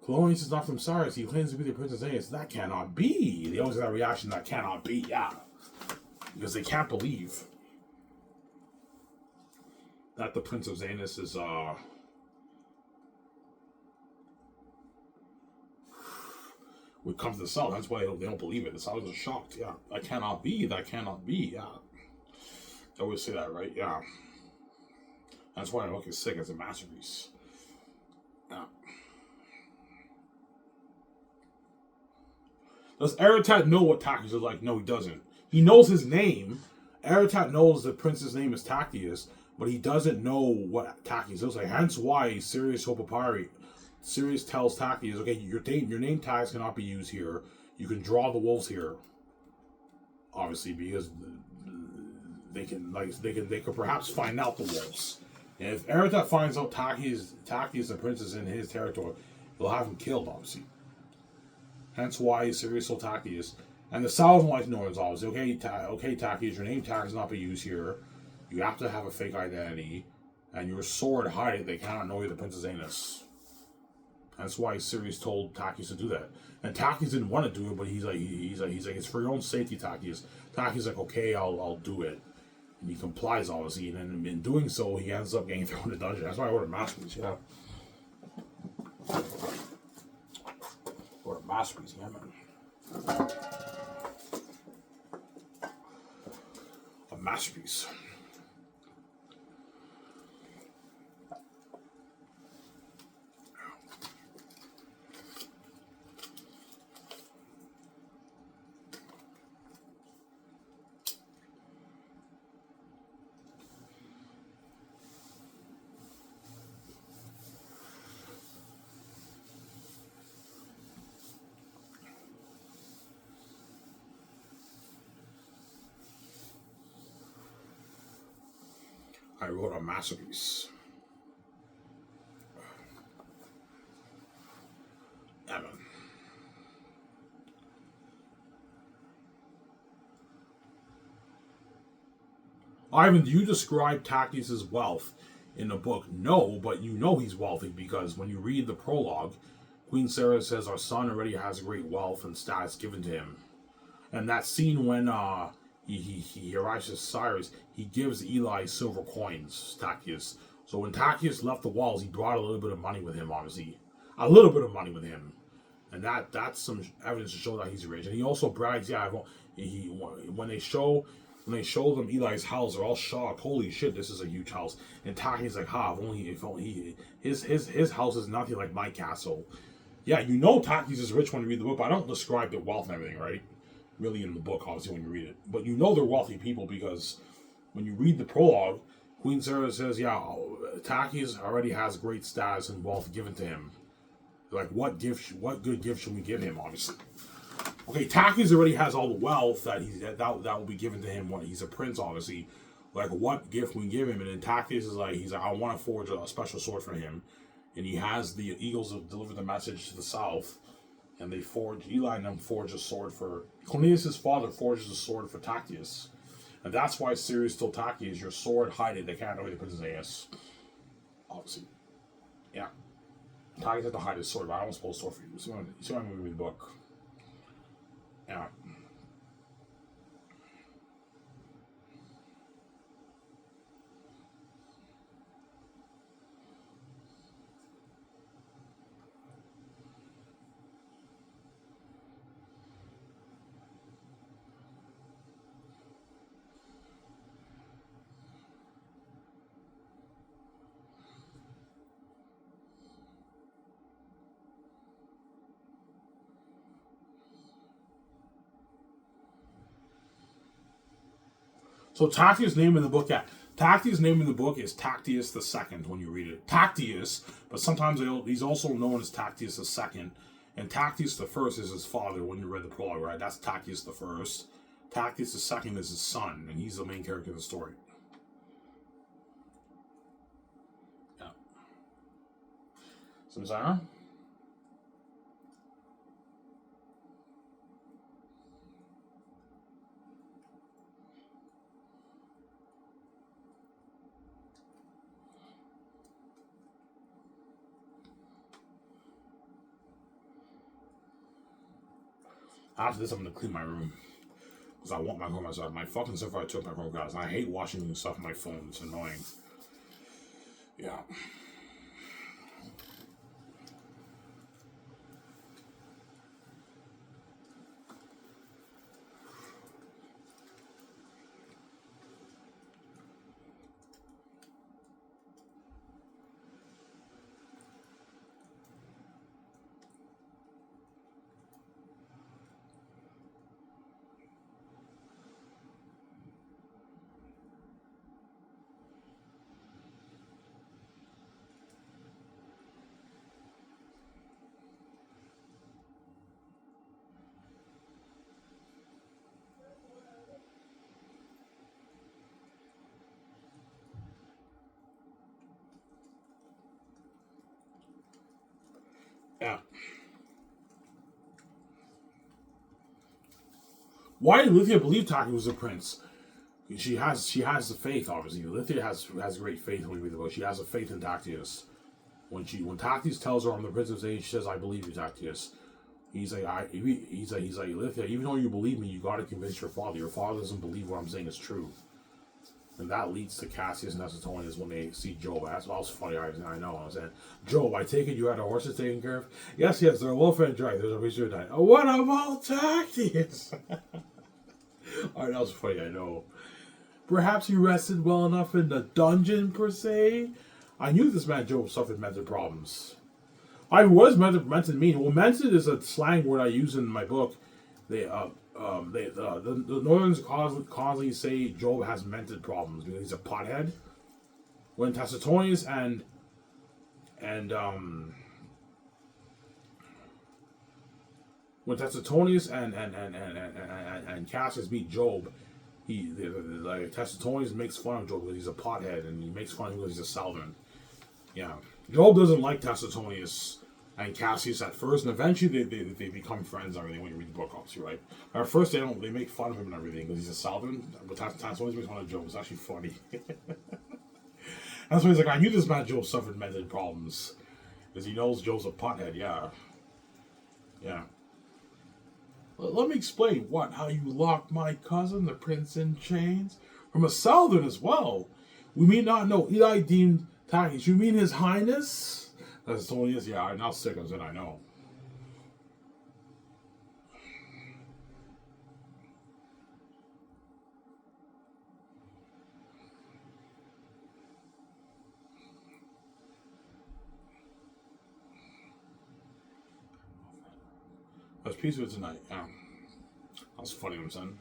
Colonius is not from Cyrus. He claims to be the Princess Xanus. That cannot be. They always have that reaction, that cannot be, yeah. Because they can't believe that the Prince of Xanus is, would come to the South. That's why they don't believe it. The South are shocked, yeah. That cannot be, yeah. I always say that, right? Yeah. That's why the book is sick. It's a masterpiece. Yeah. Does Aratat know what Tactius is like? No, he doesn't. He knows his name. Aratat knows the prince's name is Tactius, but he doesn't know what Tactius looks like. Hence why Sirius tells Tactius, okay, your name tags cannot be used here. You can draw the wolves here. Obviously, because they could perhaps find out the wolves. And if Aratat finds out Tactius the prince is in his territory, he'll have him killed, obviously. Hence why Sirius told Tactius. And the South like Norns obviously, okay, Tactius, your name tag cannot be used here. You have to have a fake identity. And your sword hide it, they cannot know you're the Princess Xanus. That's why Sirius told Tactius to do that. And Tactius didn't want to do it, but he's like, it's for your own safety, Tactius. Tactius like, okay, I'll do it. And he complies, obviously, and then in doing so, he ends up getting thrown in the dungeon. That's why I ordered Masterpiece, yeah. Ordered Masterpiece, yeah, man. A masterpiece. I wrote a masterpiece. Yeah, man. Ivan, do you describe Tactius' wealth in the book? No, but you know he's wealthy because when you read the prologue, Queen Sarah says our son already has great wealth and status given to him. And that scene when he arrives at Cyrus, he gives Eli silver coins, Tactius. So when Tactius left the walls, he brought a little bit of money with him, obviously. A little bit of money with him. And that's some evidence to show that he's rich. And he also brags, when they show them Eli's house, they're all shocked. Holy shit, this is a huge house. And Tactius like, if only his house is nothing like my castle. Yeah, you know Tactius is rich when you read the book, but I don't describe the wealth and everything, right? Really in the book, obviously, when you read it. But you know they're wealthy people because when you read the prologue, Queen Sarah says, Tactius already has great status and wealth given to him. Like, what good gift should we give him, obviously? Okay, Tactius already has all the wealth that will be given to him when he's a prince, obviously. Like, what gift we give him? And then Tactius is like, I want to forge a special sword for him. And he has the eagles deliver the message to the south. And Eli and them forge a sword for... Cornelius' father forges a sword for Tactius. And that's why Sirius told Tactius, your sword, hide it. They can't know the Princess Xanus. Obviously. Yeah. Tactius had to hide his sword, but I don't suppose sword for you. You see what I'm moving with the book. Yeah. So Tactius' name in the book, Tactius' name in the book is Tactius the Second when you read it. Tactius, but sometimes he's also known as Tactius the Second. And Tactius the First is his father when you read the prologue, right? That's Tactius the First. Tactius the Second is his son, and he's the main character of the story. Yeah. Samsara? After this, I'm gonna clean my room. Because I want my home outside. My fucking stuff I took my home guys. I hate watching stuff on my phone. It's annoying. Yeah. Yeah. Why did Lithia believe Taki was a prince? She has the faith, obviously. Lithia has great faith when you read the book. She has a faith in Tactius. When Tactius tells her I'm the prince of Zane, she says, I believe you, Tactius. He's like, Lithia, even though you believe me, you gotta convince your father. Your father doesn't believe what I'm saying is true. And that leads to Cassius and Suetonius when they see Job. That's what was funny. I know. I was saying, Job, I take it you had a horses taken care of? Yes, they're well fed and dry. There's a reason to die. Oh, what about Tactius? Alright, that was funny, I know. Perhaps he rested well enough in the dungeon, per se? I knew this man Job suffered mental problems. What does mental mean? Well, mental is a slang word I use in my book. The Northerns constantly say Job has mental problems because he's a pothead. When Suetonius and Cassius meet Job, Suetonius makes fun of Job because he's a pothead, and he makes fun of him because he's a Southern. Yeah, Job doesn't like Suetonius and Cassius at first, and eventually they become friends and everything when you read the book, obviously, right? At first they make fun of him and everything because he's a Southern, but Suetonius makes fun of Job. It's actually funny. That's why he's like, I knew this man Job suffered mental problems because he knows Job's a pothead. Yeah. Let me explain how you locked my cousin, the prince, in chains from a Southern as well. We may not know. Eli deemed Tactius. You mean His Highness? That's totally is. Yeah, I'm not sick of it. I know. Let's piece of it tonight. Yeah, that was funny, I'm saying.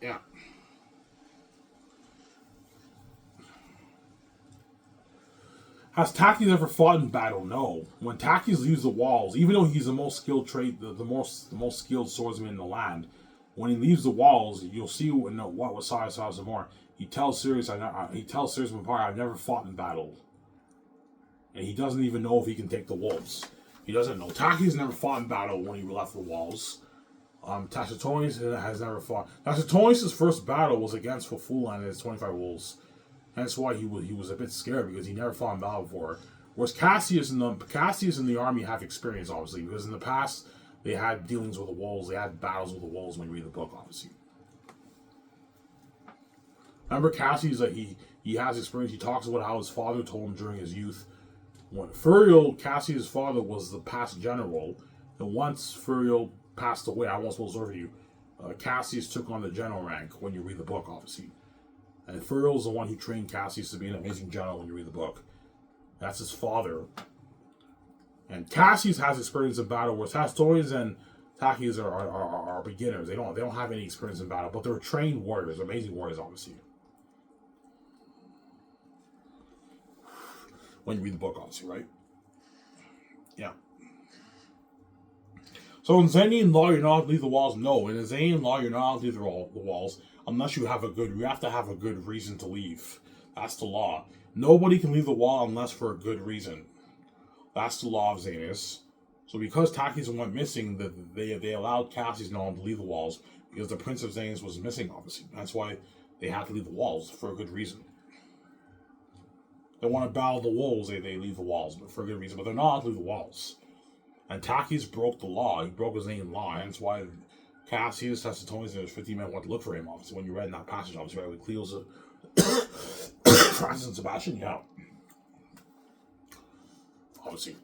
Yeah. Has Tactius ever fought in battle? No. When Tactius leaves the walls, even though he's the most skilled the most skilled swordsman in the land, when he leaves the walls, you'll see what was Cyrus and more. He tells Sirius, Empire, I've never fought in battle, and he doesn't even know if he can take the wolves. He doesn't know. Tactius never fought in battle when he left the walls. Suetonius has never fought. Suetonius' first battle was against Fafula and his 25 wolves. That's why he was a bit scared because he never fought in battle before. Whereas Cassius and the army have experience, obviously, because in the past they had dealings with the wolves, they had battles with the wolves when you read the book, obviously. Remember Cassius, he has experience. He talks about how his father told him during his youth. When Furiel, Cassius' father, was the past general, and once Furiel passed away, I won't spoil over you. Cassius took on the general rank when you read the book, obviously. And Furiel's the one who trained Cassius to be an amazing general when you read the book. That's his father. And Cassius has experience in battle, whereas Suetonius and Tactius are beginners. They don't have any experience in battle, but they're trained warriors, amazing warriors, obviously. When you read the book, obviously, right? Yeah. So in Xanian law, you're not allowed to leave the walls? No. In Xanian law, you're not allowed to leave the walls unless you have you have to have a good reason to leave. That's the law. Nobody can leave the wall unless for a good reason. That's the law of Xanus. So because Takis went missing, they allowed Cassie's Novel to leave the walls because the Prince of Xanus was missing, obviously. That's why they had to leave the walls for a good reason. They want to battle the wolves, they leave the walls, but for a good reason. But they're not allowed to leave the walls. And Takis broke the law. He broke his own law. Hence why Cassius, Tacitonis, and there's 50 men went to look for him, obviously. When you read in that passage, obviously, right, with Cleo's, Francis and Sebastian, yeah. Obviously.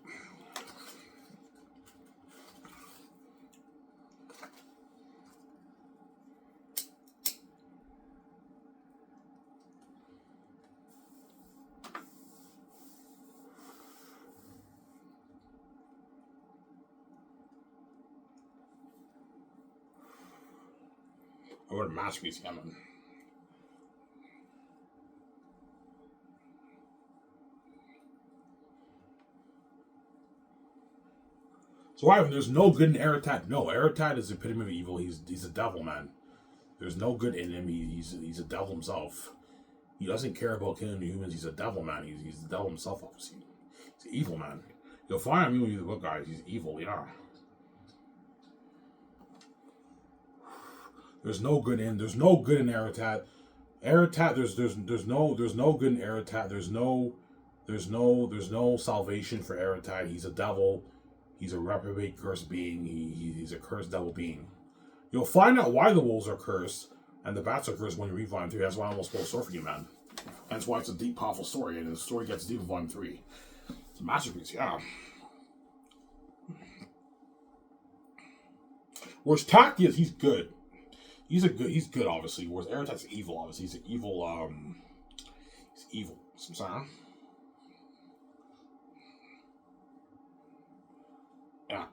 I wrote a masterpiece, yeah, man. So why? There's no good in Eretat. No, Eretat is the epitome of evil. He's a devil, man. There's no good in him. He's a devil himself. He doesn't care about killing the humans. He's a devil, man. He's the devil himself, obviously. He's an evil, man. You'll find him when you look, guys. He's evil, yeah. There's no good in Eretat. Eretat, there's no good in Eretat. There's no salvation for Eretat. He's a devil. He's a reprobate, cursed being. He's a cursed devil being. You'll find out why the wolves are cursed and the bats are cursed when you read Volume 3. That's why I almost spoiled the story for you, man. That's why it's a deep, powerful story, and the story gets deep in Volume 3. It's a masterpiece, yeah. Whereas Takius, he's good. He's good, obviously. Whereas Eretat's evil, obviously. He's evil. Sometimes. Yeah.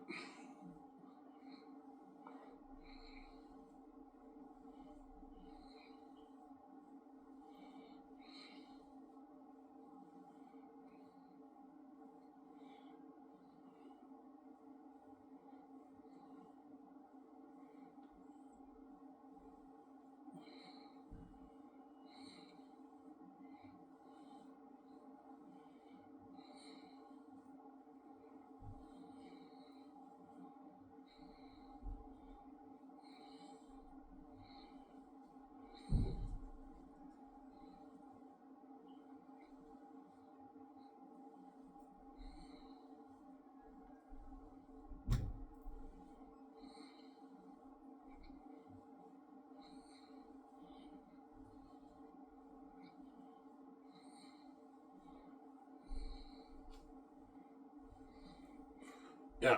Yeah.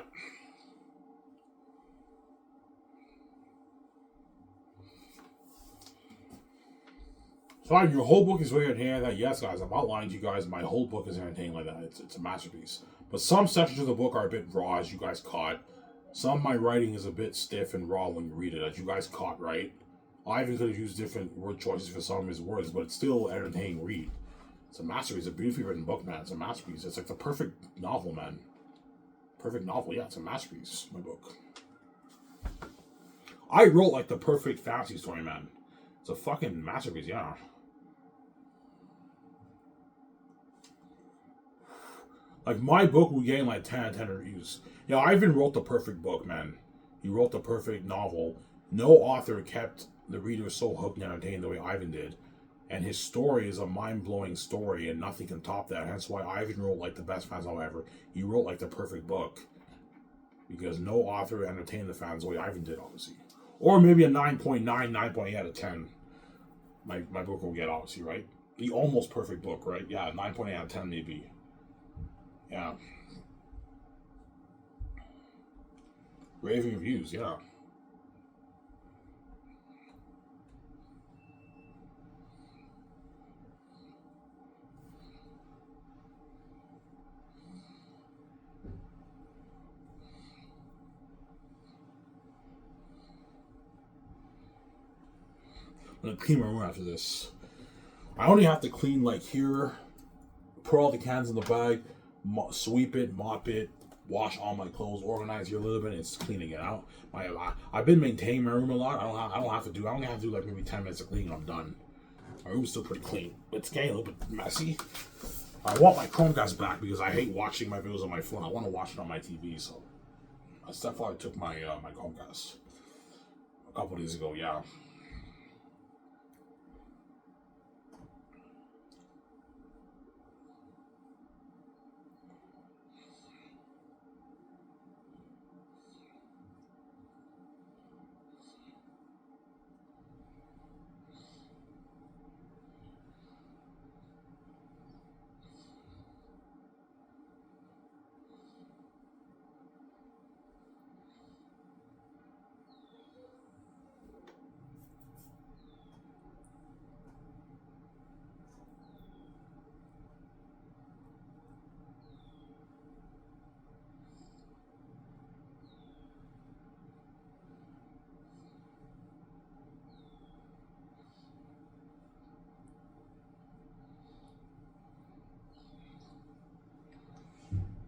So your whole book is very entertaining like that. Yes, guys, I'm outlining to you guys. My whole book is entertaining like that. It's a masterpiece. But some sections of the book are a bit raw, as you guys caught. Some of my writing is a bit stiff and raw when you read it, as you guys caught, right? I even could have used different word choices for some of his words, but it's still an entertaining read. It's a masterpiece. It's a beautifully written book, man. It's a masterpiece. It's like the perfect novel, man. Perfect novel, yeah. It's a masterpiece, my book. I wrote like the perfect fantasy story, man. It's a fucking masterpiece, yeah. Like, my book will gain like 10 out of 10 reviews. Yeah, Ivan wrote the perfect book, man. He wrote the perfect novel. No author kept the reader so hooked and entertained the way Ivan did. And his story is a mind-blowing story, and nothing can top that. Hence why Ivan wrote like the best fans novel ever. He wrote like the perfect book. Because no author entertained the fans the way Ivan did, obviously. Or maybe a 9.9, 9.8 out of 10. My book will get, obviously, right? The almost perfect book, right? Yeah, 9.8 out of 10 maybe. Yeah. Raving reviews, yeah. I'm gonna clean my room after this. I only have to clean like here, put all the cans in the bag, sweep it, mop it, wash all my clothes, organize here a little bit, and it's clean again. I've been maintaining my room a lot. I only have to do like maybe 10 minutes of cleaning. I'm done. My room's still pretty clean, but it's getting a little bit messy. I want my Chromecast back because I hate watching my videos on my phone. I want to watch it on my TV, so that's why I took my my Chromecast a couple days ago. Yeah.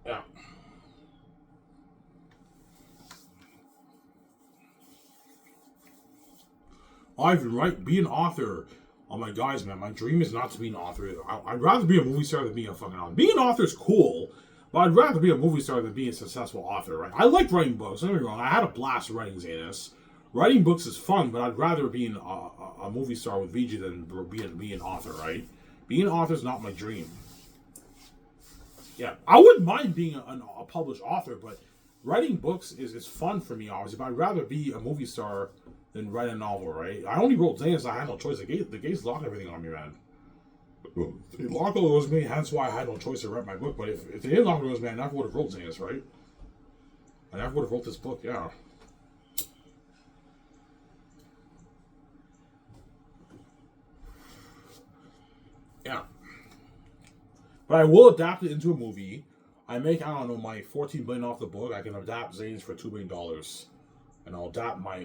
Yeah. Ivan, right? Be an author. Oh my guys, man, my dream is not to be an author. I'd rather be a movie star than be a fucking author. Being an author is cool, but I'd rather be a movie star than be a successful author, right? I like writing books, don't get me wrong. I had a blast writing Xanus. Writing books is fun, but I'd rather be a movie star with VG than be an author, right? Being an author is not my dream. Yeah, I wouldn't mind being a published author, but writing books is fun for me, obviously. But I'd rather be a movie star than write a novel, right? I only wrote Xanus. I had no choice. The gates locked everything on me, man. They locked all those me. Hence why I had no choice to write my book. But if they didn't lock those me, I never would have wrote Xanus, right? I never would have wrote this book. Yeah. Yeah. But I will adapt it into a movie. I make, I don't know, my $14 million off the book. I can adapt Zane's for $2 million. And I'll adapt my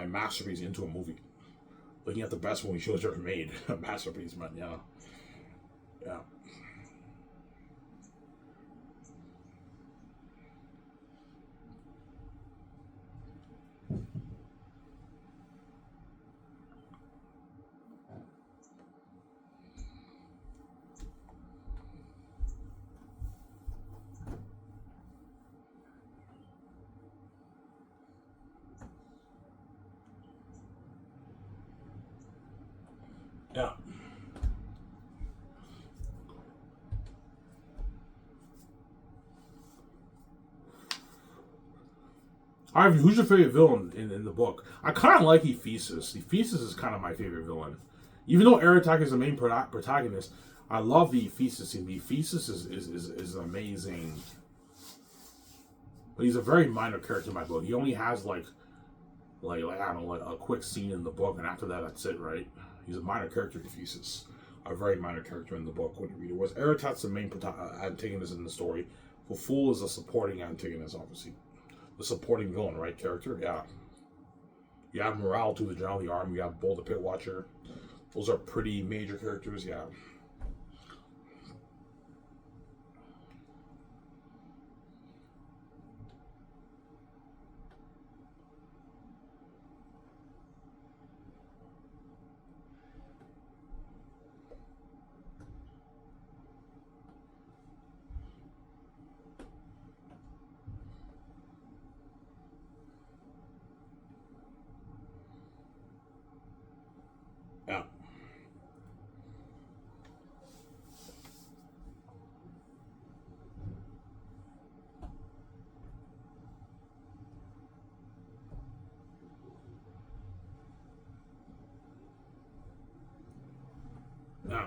masterpiece into a movie. Looking at the best movie shows ever made. Masterpiece, man, yeah. Yeah. Yeah. Alright, who's your favorite villain in the book? I kind of like Ephesus. Ephesus is kind of my favorite villain. Even though Eratak is the main protagonist, I love the Ephesus scene. The Ephesus is amazing. But he's a very minor character in my book. He only has like I don't know, like a quick scene in the book, and after that, that's it, right? He's a minor character, Ephesus. A very minor character in the book when you read it. Whereas Eratat's the main antagonist in the story. Fool is a supporting antagonist, obviously. The supporting villain, right? Character, yeah. You have Morale to the General of the Army. You have Bull the Pit Watcher. Those are pretty major characters, yeah. Yeah. Yeah.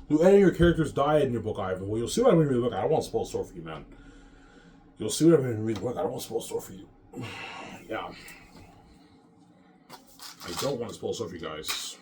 Do any of your characters die in your book, Ivan? Well, you'll see what I'm going to read the book. I don't want to spoil the story for you, man. You'll see what I'm going to read the book. I don't want to spoil the story for you. Yeah. I don't want to spoil the story for you guys.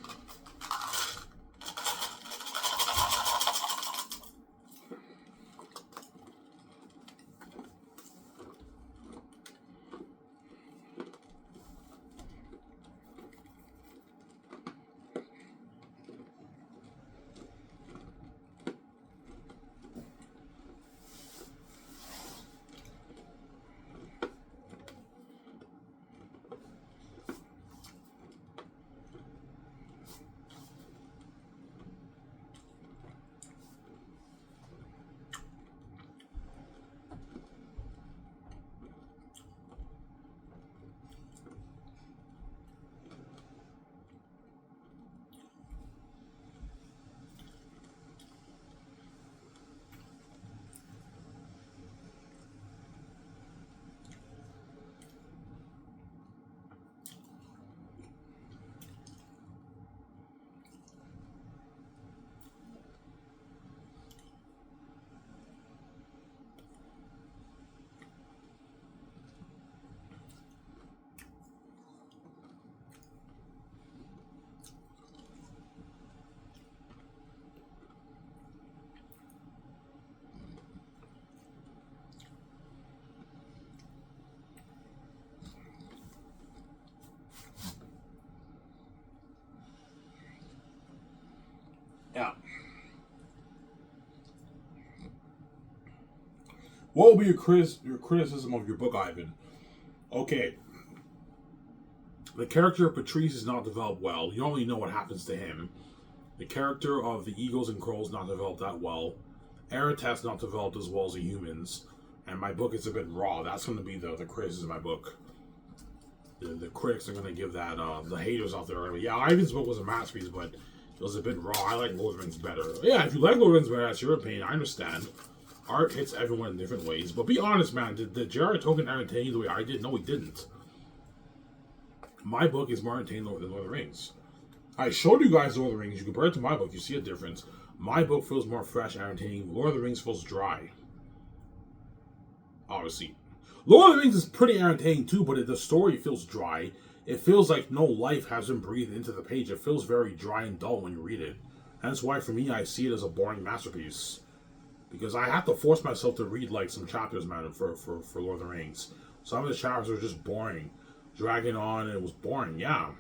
What will be your criticism of your book, Ivan? Okay, the character of Patrice is not developed well. You don't really know what happens to him. The character of the Eagles and Crows not developed that well. Aratas not developed as well as the humans. And my book is a bit raw. That's going to be the criticism of my book. The critics are going to give that, the haters out there are going to be, yeah, Ivan's book was a masterpiece, but it was a bit raw. I like Lord of the Rings better. Yeah, if you like Lord of the Rings better, that's your opinion. I understand. Art hits everyone in different ways. But be honest, man, did J.R.R. Tolkien entertain you the way I did? No, he didn't. My book is more entertaining than Lord of the Rings. I showed you guys Lord of the Rings. You compare it to my book, you see a difference. My book feels more fresh and entertaining. Lord of the Rings feels dry. Obviously. Lord of the Rings is pretty entertaining too, but the story feels dry. It feels like no life has been breathed into the page. It feels very dry and dull when you read it. That's why for me I see it as a boring masterpiece. Because I have to force myself to read like some chapters, man, for Lord of the Rings. Some of the chapters were just boring. Dragging on, and it was boring, yeah.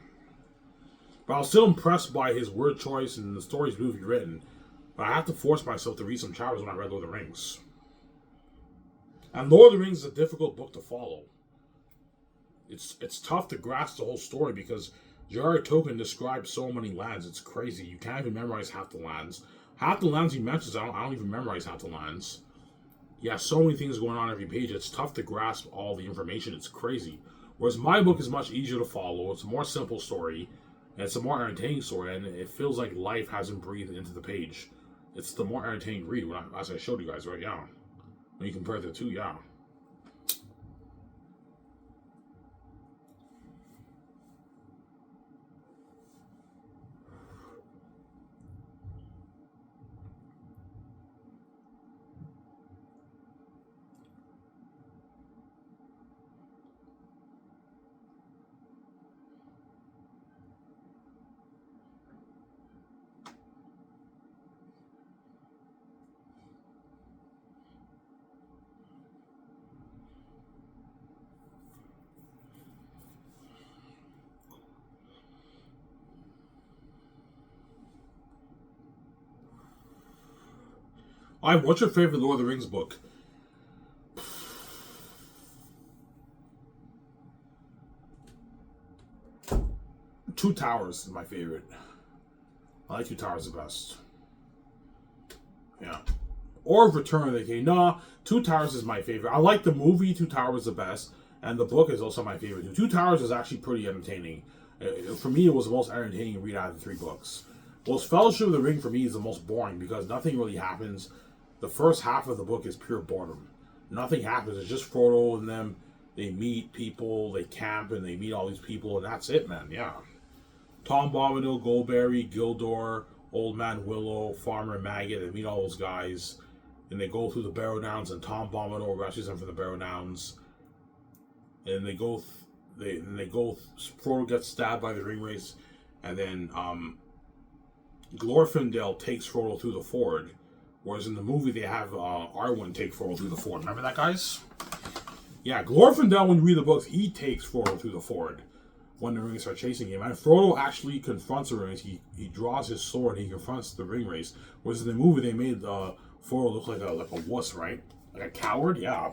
But I was still impressed by his word choice and the stories beautifully written. But I have to force myself to read some chapters when I read Lord of the Rings. And Lord of the Rings is a difficult book to follow. It's tough to grasp the whole story because J.R.R. Tolkien describes so many lands. It's crazy. You can't even memorize half the lands. Half the lands he mentions, I don't even memorize half the lands. Yeah, so many things going on every page. It's tough to grasp all the information. It's crazy. Whereas my book is much easier to follow. It's a more simple story. And it's a more entertaining story. And it feels like life hasn't breathed into the page. It's the more entertaining read, as I showed you guys, right? Yeah. When you compare the two, yeah. What's your favorite Lord of the Rings book? Two Towers is my favorite. I like Two Towers the best. Yeah. Or Return of the King. Nah, Two Towers is my favorite. I like the movie Two Towers the best, and the book is also my favorite. Two Towers is actually pretty entertaining. For me, it was the most entertaining read out of the three books. Well, Fellowship of the Ring for me is the most boring because nothing really happens. The first half of the book is pure boredom. Nothing happens. It's just Frodo and them. They meet people, they camp, and they meet all these people, and that's it, man. Yeah. Tom Bombadil, Goldberry, Gildor, Old Man Willow, Farmer Maggot, they meet all those guys. And they go through the Barrow Downs, and Tom Bombadil rescues them from the Barrow Downs. And they go, Frodo gets stabbed by the ring race, and then Glorfindel takes Frodo through the ford. Whereas in the movie, they have Arwen take Frodo through the ford. Remember that, guys? Yeah, Glorfindel, when you read the books, he takes Frodo through the ford when the rings start chasing him. And Frodo actually confronts the ring race. He draws his sword and he confronts the ring race. Whereas in the movie, they made Frodo look like a wuss, right? Like a coward? Yeah.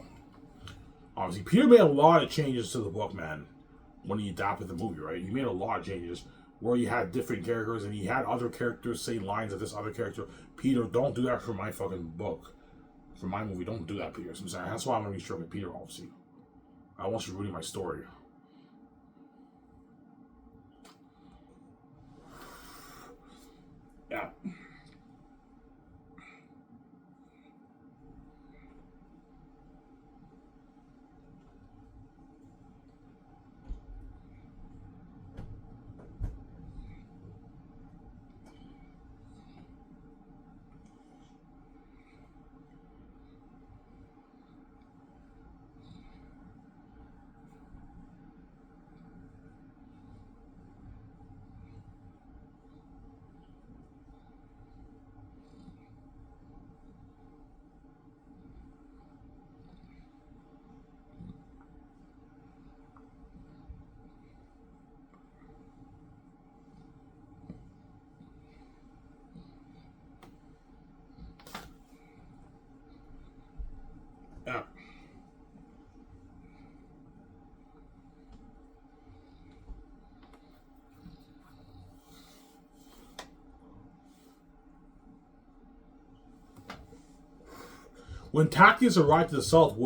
Obviously, Peter made a lot of changes to the book, man, when he adapted the movie, right? He made a lot of changes where he had different characters and he had other characters say lines of this other character. Peter, don't do that for my fucking book. For my movie, don't do that, Peter. So I'm saying, that's why I'm going to be strict with Peter, obviously. I want you reading my story. Yeah. Yeah. When Tactius arrived to the south,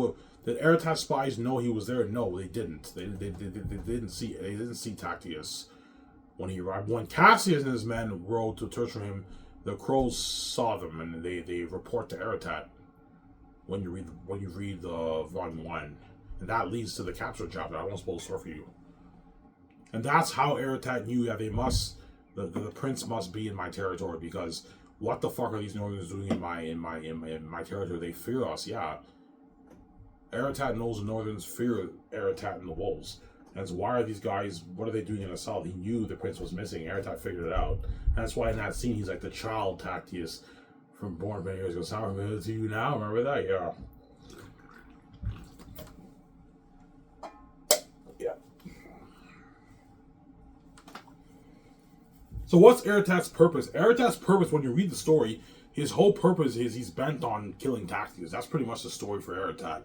did Eretat spies know he was there? No, they didn't. They didn't see. They didn't see Tactius when he arrived. When Cassius and his men rode to search for him, the crows saw them and they report to Eretat. When you read the volume 1, and that leads to the capture chapter. I won't spoil the story for you. And that's how Eretat knew that the prince must be in my territory, because what the fuck are these Northerners doing in my territory? They fear us, yeah. Eretat knows the Northerners fear Eretat and the wolves. And so why are these guys, what are they doing in the south? He knew the prince was missing. Eretat figured it out. That's why in that scene he's like the child Tactius from Born many years ago. Sound familiar to you now? Remember that? Yeah. So what's Eretat's purpose? Eretat's purpose, when you read the story, his whole purpose is he's bent on killing Tactius. That's pretty much the story for Eretat.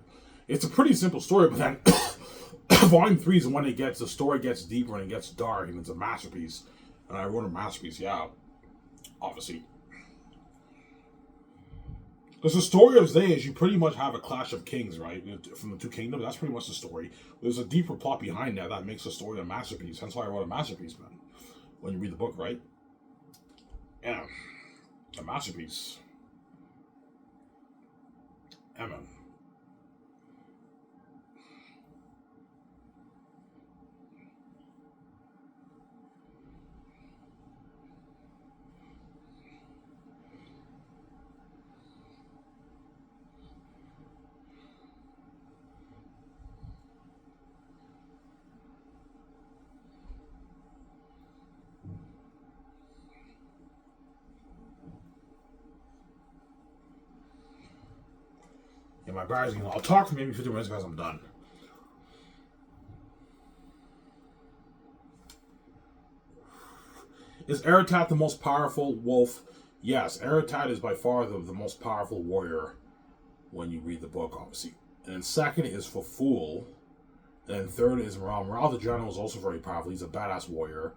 It's a pretty simple story, but then Volume 3 is when the story gets deeper and it gets dark, and it's a masterpiece. And I wrote a masterpiece, yeah, obviously. Because the story of Zay is you pretty much have a clash of kings, right? From the two kingdoms, that's pretty much the story. There's a deeper plot behind that makes the story a masterpiece. That's why I wrote a masterpiece, man. When you read the book, right? Yeah. A masterpiece. Yeah, man. Yeah, my battery's gonna. I'll talk for maybe 50 minutes because I'm done. Is Eretat the most powerful wolf? Yes, Eretat is by far the most powerful warrior when you read the book, obviously. And then second is Faful. And then third is Morale. Morale the general is also very powerful. He's a badass warrior.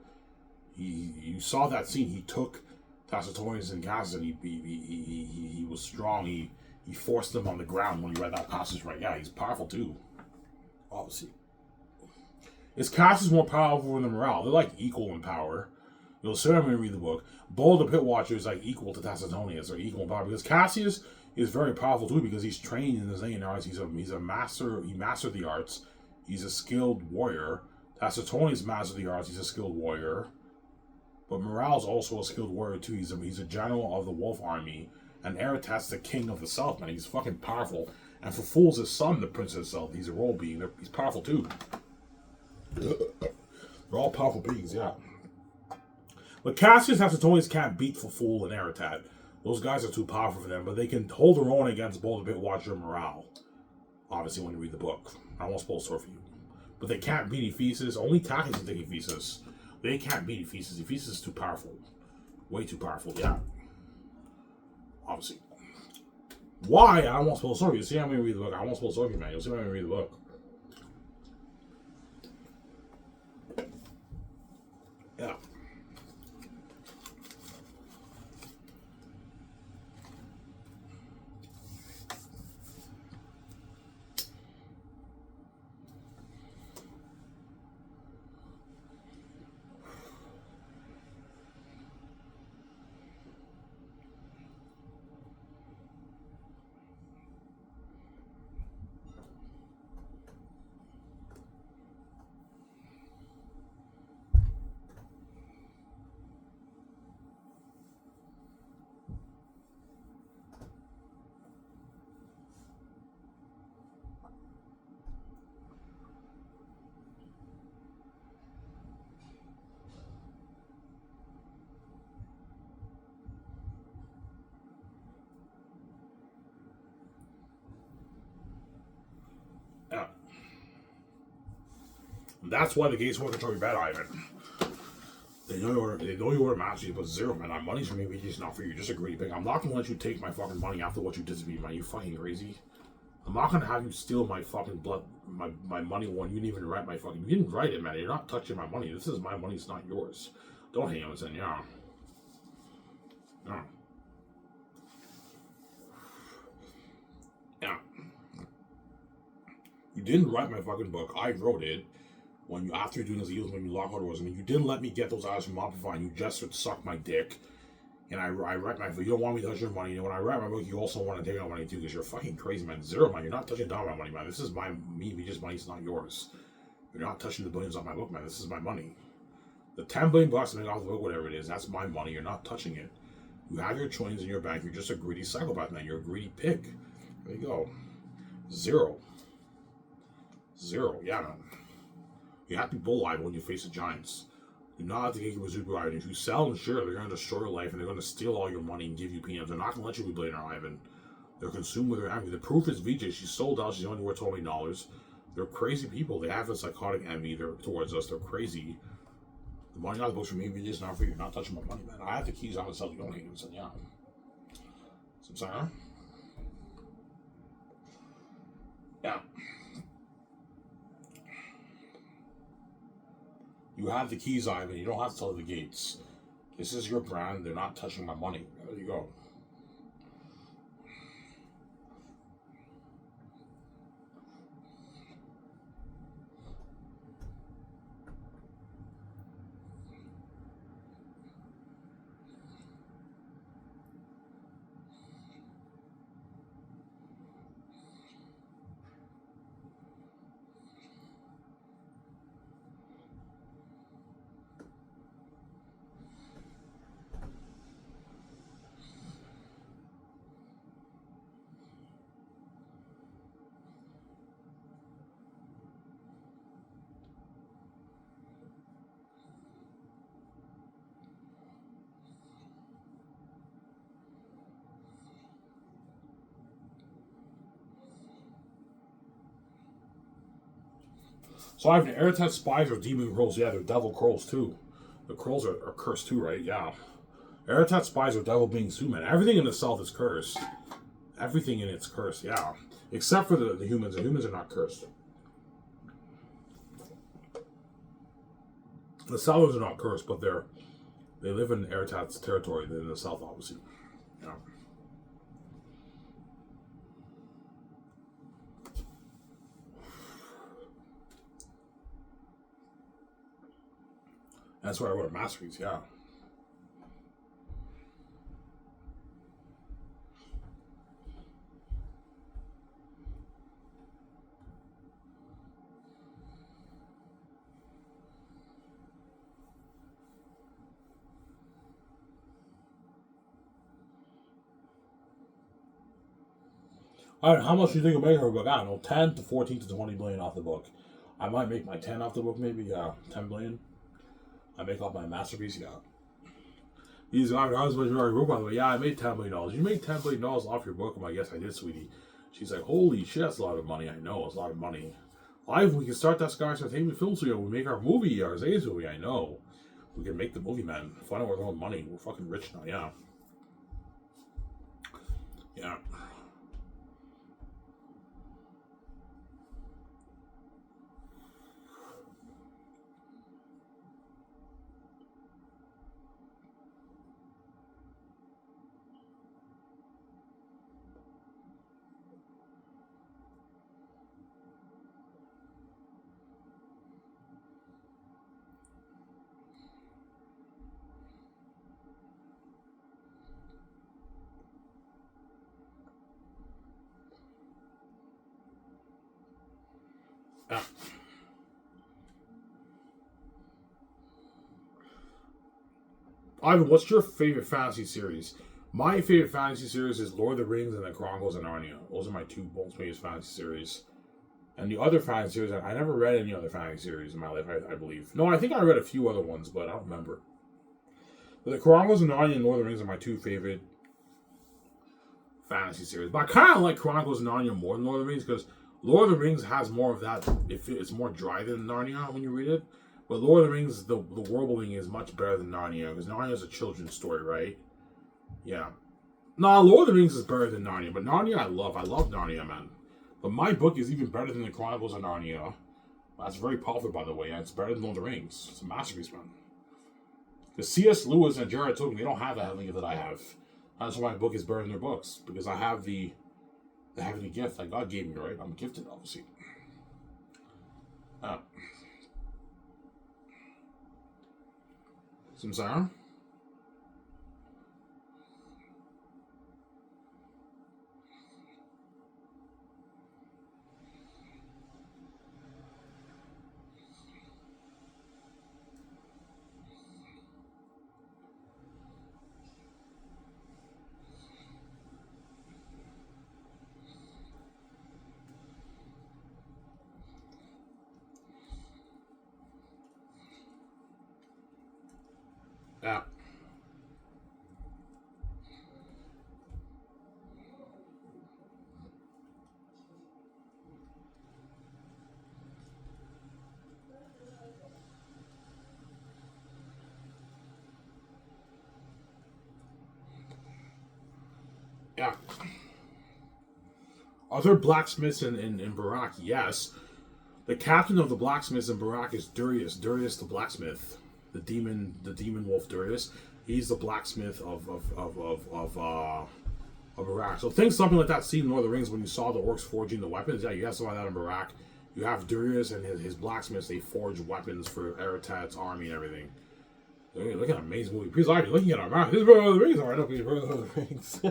You saw that scene. He took Tacitonius and Cassius, and he was strong. He forced them on the ground when you read that passage, right? Yeah, he's powerful too. Obviously. Is Cassius more powerful than Morale? They're like equal in power. You'll see when you read the book. Bull the Pit Watcher is like equal to Tacitonius, or equal in power, because Cassius is very powerful too, because he's trained in the Xanus arts. He's a master. He mastered the arts. He's a skilled warrior. Tacitonius mastered the arts. He's a skilled warrior. But Morale's also a skilled warrior too. He's a general of the Wolf Army. And Eretat's the king of the South, man. He's fucking powerful. And for Fool's his son, the Prince of the South. He's a role being. He's powerful too. They're all powerful beings, yeah. But Cassius and Tacitonius can't beat Fool and Eretat. Those guys are too powerful for them, but they can hold their own against both the Pit Watcher and Morale. Obviously, when you read the book. I won't spoil the story for you. But they can't beat Ephesus. Only Tactius can take Ephesus. They can't beat Ephesus. Ephesus is too powerful. Way too powerful, yeah. Obviously. Why? I won't spoil the story. You'll see how I'm going to read the book. I won't spoil the story, man. You'll see how I'm going to read the book. Yeah. Yeah. That's why the gates won't control your bad, Ivan. They know you order mastery, but zero, man. That money's for me, but it's not for you. Just a greedy pig. I'm not gonna let you take my fucking money after what you did to me, man. You fucking crazy. I'm not gonna have you steal my fucking blood, my money when you didn't even write my fucking. You didn't write it, man. You're not touching my money. This is my money. It's not yours. Don't hang on, saying yeah. No. Yeah. You didn't write my fucking book. I wrote it. When you after doing this deals when you lock out doors, I mean, you didn't let me get those eyes from Mopify. And you just would suck my dick. And I write my book. You don't want me to touch your money. And when I write my book, you also want to take out money too, because you're fucking crazy, man. Zero, man. You're not touching down my money, man. This is me, just money. It's not yours. You're not touching the billions off my book, man. This is my money. The $10 billion to make off the book, whatever it is, that's my money. You're not touching it. You have your coins in your bank. You're just a greedy psychopath, man. You're a greedy pig. There you go. Zero. Yeah, man. You have to be bull-eyed when you face the giants. Do not have to get you with Zubu Ivan. If you sell and share, they're going to destroy your life and they're going to steal all your money and give you peanuts. They're not going to let you be billionaire Ivan. They're consumed with their envy. The proof is VJ. She's sold out. She's only worth $20 million. They're crazy people. They have a psychotic envy towards us. They're crazy. The money not the books for me, VJ is not for you. You're not touching my money, man. I have the keys. I'm going to sell you. Don't hate him. So, yeah. So, sorry. Yeah. You have the keys, Ivan. You don't have to tell the gates. This is your brand. They're not touching my money. There you go. So I have the Airtet spies or demon crows. Yeah, they're devil crows too. The crows are cursed too, right? Yeah. Airtet spies are devil beings too, man. Everything in the South is cursed. Everything in it's cursed, yeah. Except for the humans. The humans are not cursed. The Southers are not cursed, but they live in Airtet's territory. They're in the South, obviously. Yeah. That's why I wrote a masterpiece, yeah. All right, how much do you think you'll make her book? I don't know, 10 to 14 to 20 billion off the book. I might make my 10 off the book, maybe. Yeah, 10 billion. I make off my masterpiece. Yeah. These guys, I was already wrote, by the way. Yeah, I made $10 billion. You made $10 billion off your book? I'm like, yes, I did, sweetie. She's like, holy shit, that's a lot of money. I know, it's a lot of money. Live, we can start that Sky Entertainment Film Studio. We make our movie, our Zay's movie. I know. We can make the movie, man. Find out our own money. We're fucking rich now. Yeah. Yeah. Yeah. Ivan, what's your favorite fantasy series? My favorite fantasy series is Lord of the Rings and the Chronicles of Narnia. Those are my two most famous fantasy series. And the other fantasy series, I never read any other fantasy series in my life, I believe. No, I think I read a few other ones, but I don't remember. But the Chronicles of Narnia and Lord of the Rings are my two favorite fantasy series. But I kind of like Chronicles of Narnia more than Lord of the Rings because Lord of the Rings has more of that. It's more dry than Narnia when you read it. But Lord of the Rings, the world building is much better than Narnia because Narnia is a children's story, right? Yeah. No, Lord of the Rings is better than Narnia, but Narnia I love. I love Narnia, man. But my book is even better than the Chronicles of Narnia. That's very popular, by the way, and it's better than Lord of the Rings. It's a masterpiece, man. Because C.S. Lewis and Jared Tolkien, they don't have the heavenly gift that I have. That's why my book is better than their books. Because I have the heavenly gift that God gave me, right? I'm gifted, obviously. Samsara? Yeah. Yeah. Are there blacksmiths in Barak? Yes. The captain of the blacksmiths in Barak is Darius. Darius the blacksmith. The demon wolf Darius. He's the blacksmith of Barak. So think something like that seen in Lord of the Rings when you saw the orcs forging the weapons. Yeah, you have something like that in Barak. You have Darius and his blacksmiths, they forge weapons for Aratat's army and everything. Look at an amazing movie. Please, I've been looking at our mouth. This is Lord of the Rings. Alright, no, please, Lord of the Rings.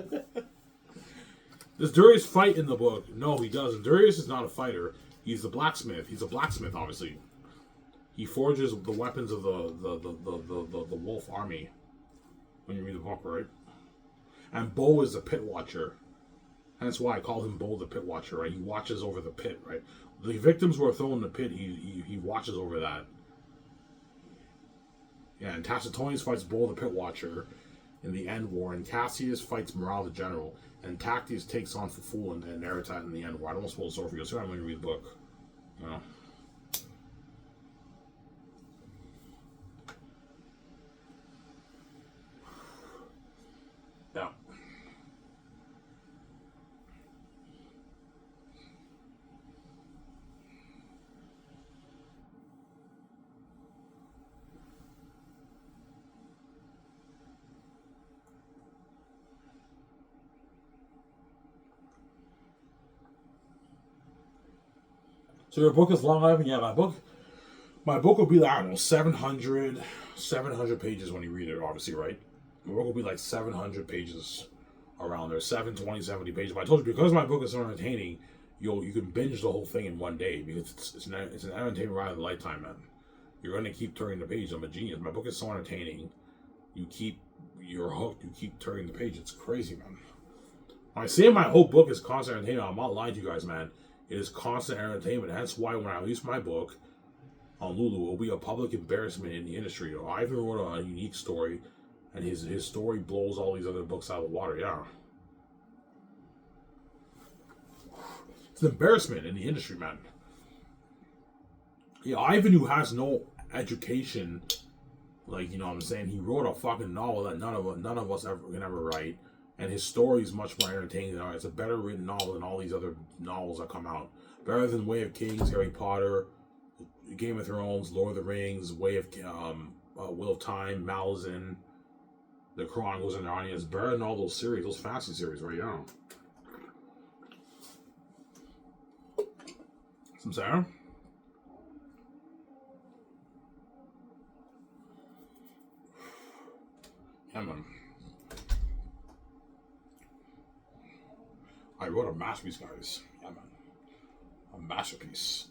Does Darius fight in the book? No, he doesn't. Darius is not a fighter. He's the blacksmith. He's a blacksmith, obviously. He forges the weapons of the wolf army. When you read the book, right? And Bo is the pit watcher. That's why I call him Bo the pit watcher, right? He watches over the pit, right? The victims who are thrown in the pit, he watches over that. Yeah, and Tacitonius fights Bo the pit watcher in the end war, and Cassius fights Morale the general, and Tactius takes on Fuful and Aratat in the end war. I don't want to spoil the story for you, so I'm going to read the book. You know? Yeah. So your book is long, Ivan? Yeah, my book will be like, I don't know, 700 pages when you read it, obviously, right? My book will be like 700 pages around there, 720, 70 pages. But I told you, because my book is so entertaining, you can binge the whole thing in one day, because it's an entertainment ride of a lifetime, man. You're going to keep turning the page. I'm a genius. My book is so entertaining. You're hooked. You keep turning the page. It's crazy, man. When I say my whole book is constant entertainment, I'm not lying to you guys, man. It is constant entertainment. That's why when I release my book on Lulu, it will be a public embarrassment in the industry. Ivan wrote a unique story, and his story blows all these other books out of the water. Yeah. It's an embarrassment in the industry, man. Yeah, Ivan, who has no education, like, you know what I'm saying, he wrote a fucking novel that none of us can ever write. And his story is much more entertaining than ours. It's a better written novel than all these other novels that come out. Better than Way of Kings, Harry Potter, Game of Thrones, Lord of the Rings, Wheel of Time, Malazan, The Chronicles of Narnia. It's better than all those series, those fantasy series, right? Yeah. Some Sarah? Yeah, man. I wrote a masterpiece, guys. Yeah, man. A masterpiece.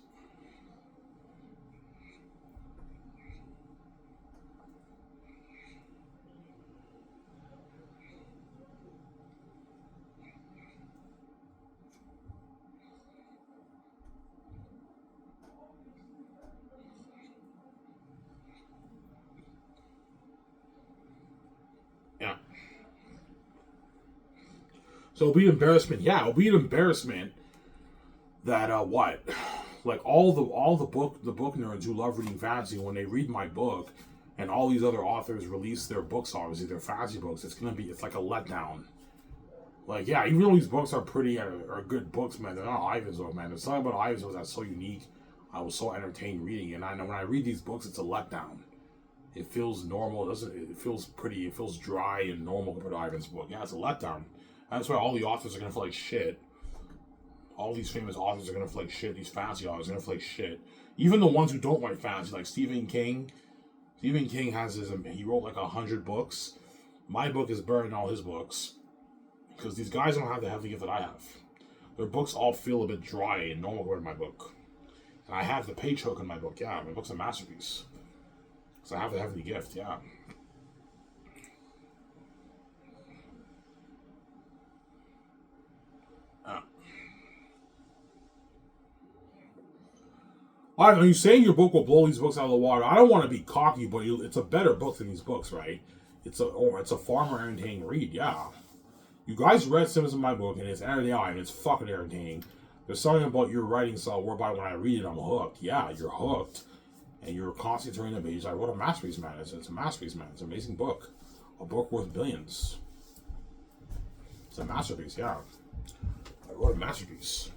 Yeah. So it'll be an embarrassment. Yeah, it'll be an embarrassment that what? Like all the book nerds who love reading fantasy, when they read my book and all these other authors release their books, obviously their fantasy books, it's like a letdown. Like, yeah, even though these books are are good books, man, they're not Ivan's book, man. There's something about Ivan's book that's so unique. I was so entertained reading it. And I know when I read these books, it's a letdown. It feels normal. It feels pretty. It feels dry and normal compared to Ivan's book. Yeah, it's a letdown. That's why all the authors are going to feel like shit. All these famous authors are going to feel like shit. These fantasy authors are going to feel like shit. Even the ones who don't write fantasy, like Stephen King. Stephen King he wrote like 100 books. My book is better than all his books. Because these guys don't have the heavy gift that I have. Their books all feel a bit dry and normal compared to my book. And I have the page hook in my book. Yeah, my book's a masterpiece. Because I have the heavy gift, yeah. Are you saying your book will blow these books out of the water? I don't want to be cocky, but it's a better book than these books, right? It's a far more entertaining read, yeah. You guys read some of my book, and it's entertaining, and it's fucking entertaining. There's something about your writing style whereby when I read it, I'm hooked. Yeah, you're hooked. And you're constantly turning the page. I wrote a masterpiece, man. It's a masterpiece, man. It's an amazing book. A book worth billions. It's a masterpiece, yeah. I wrote a masterpiece.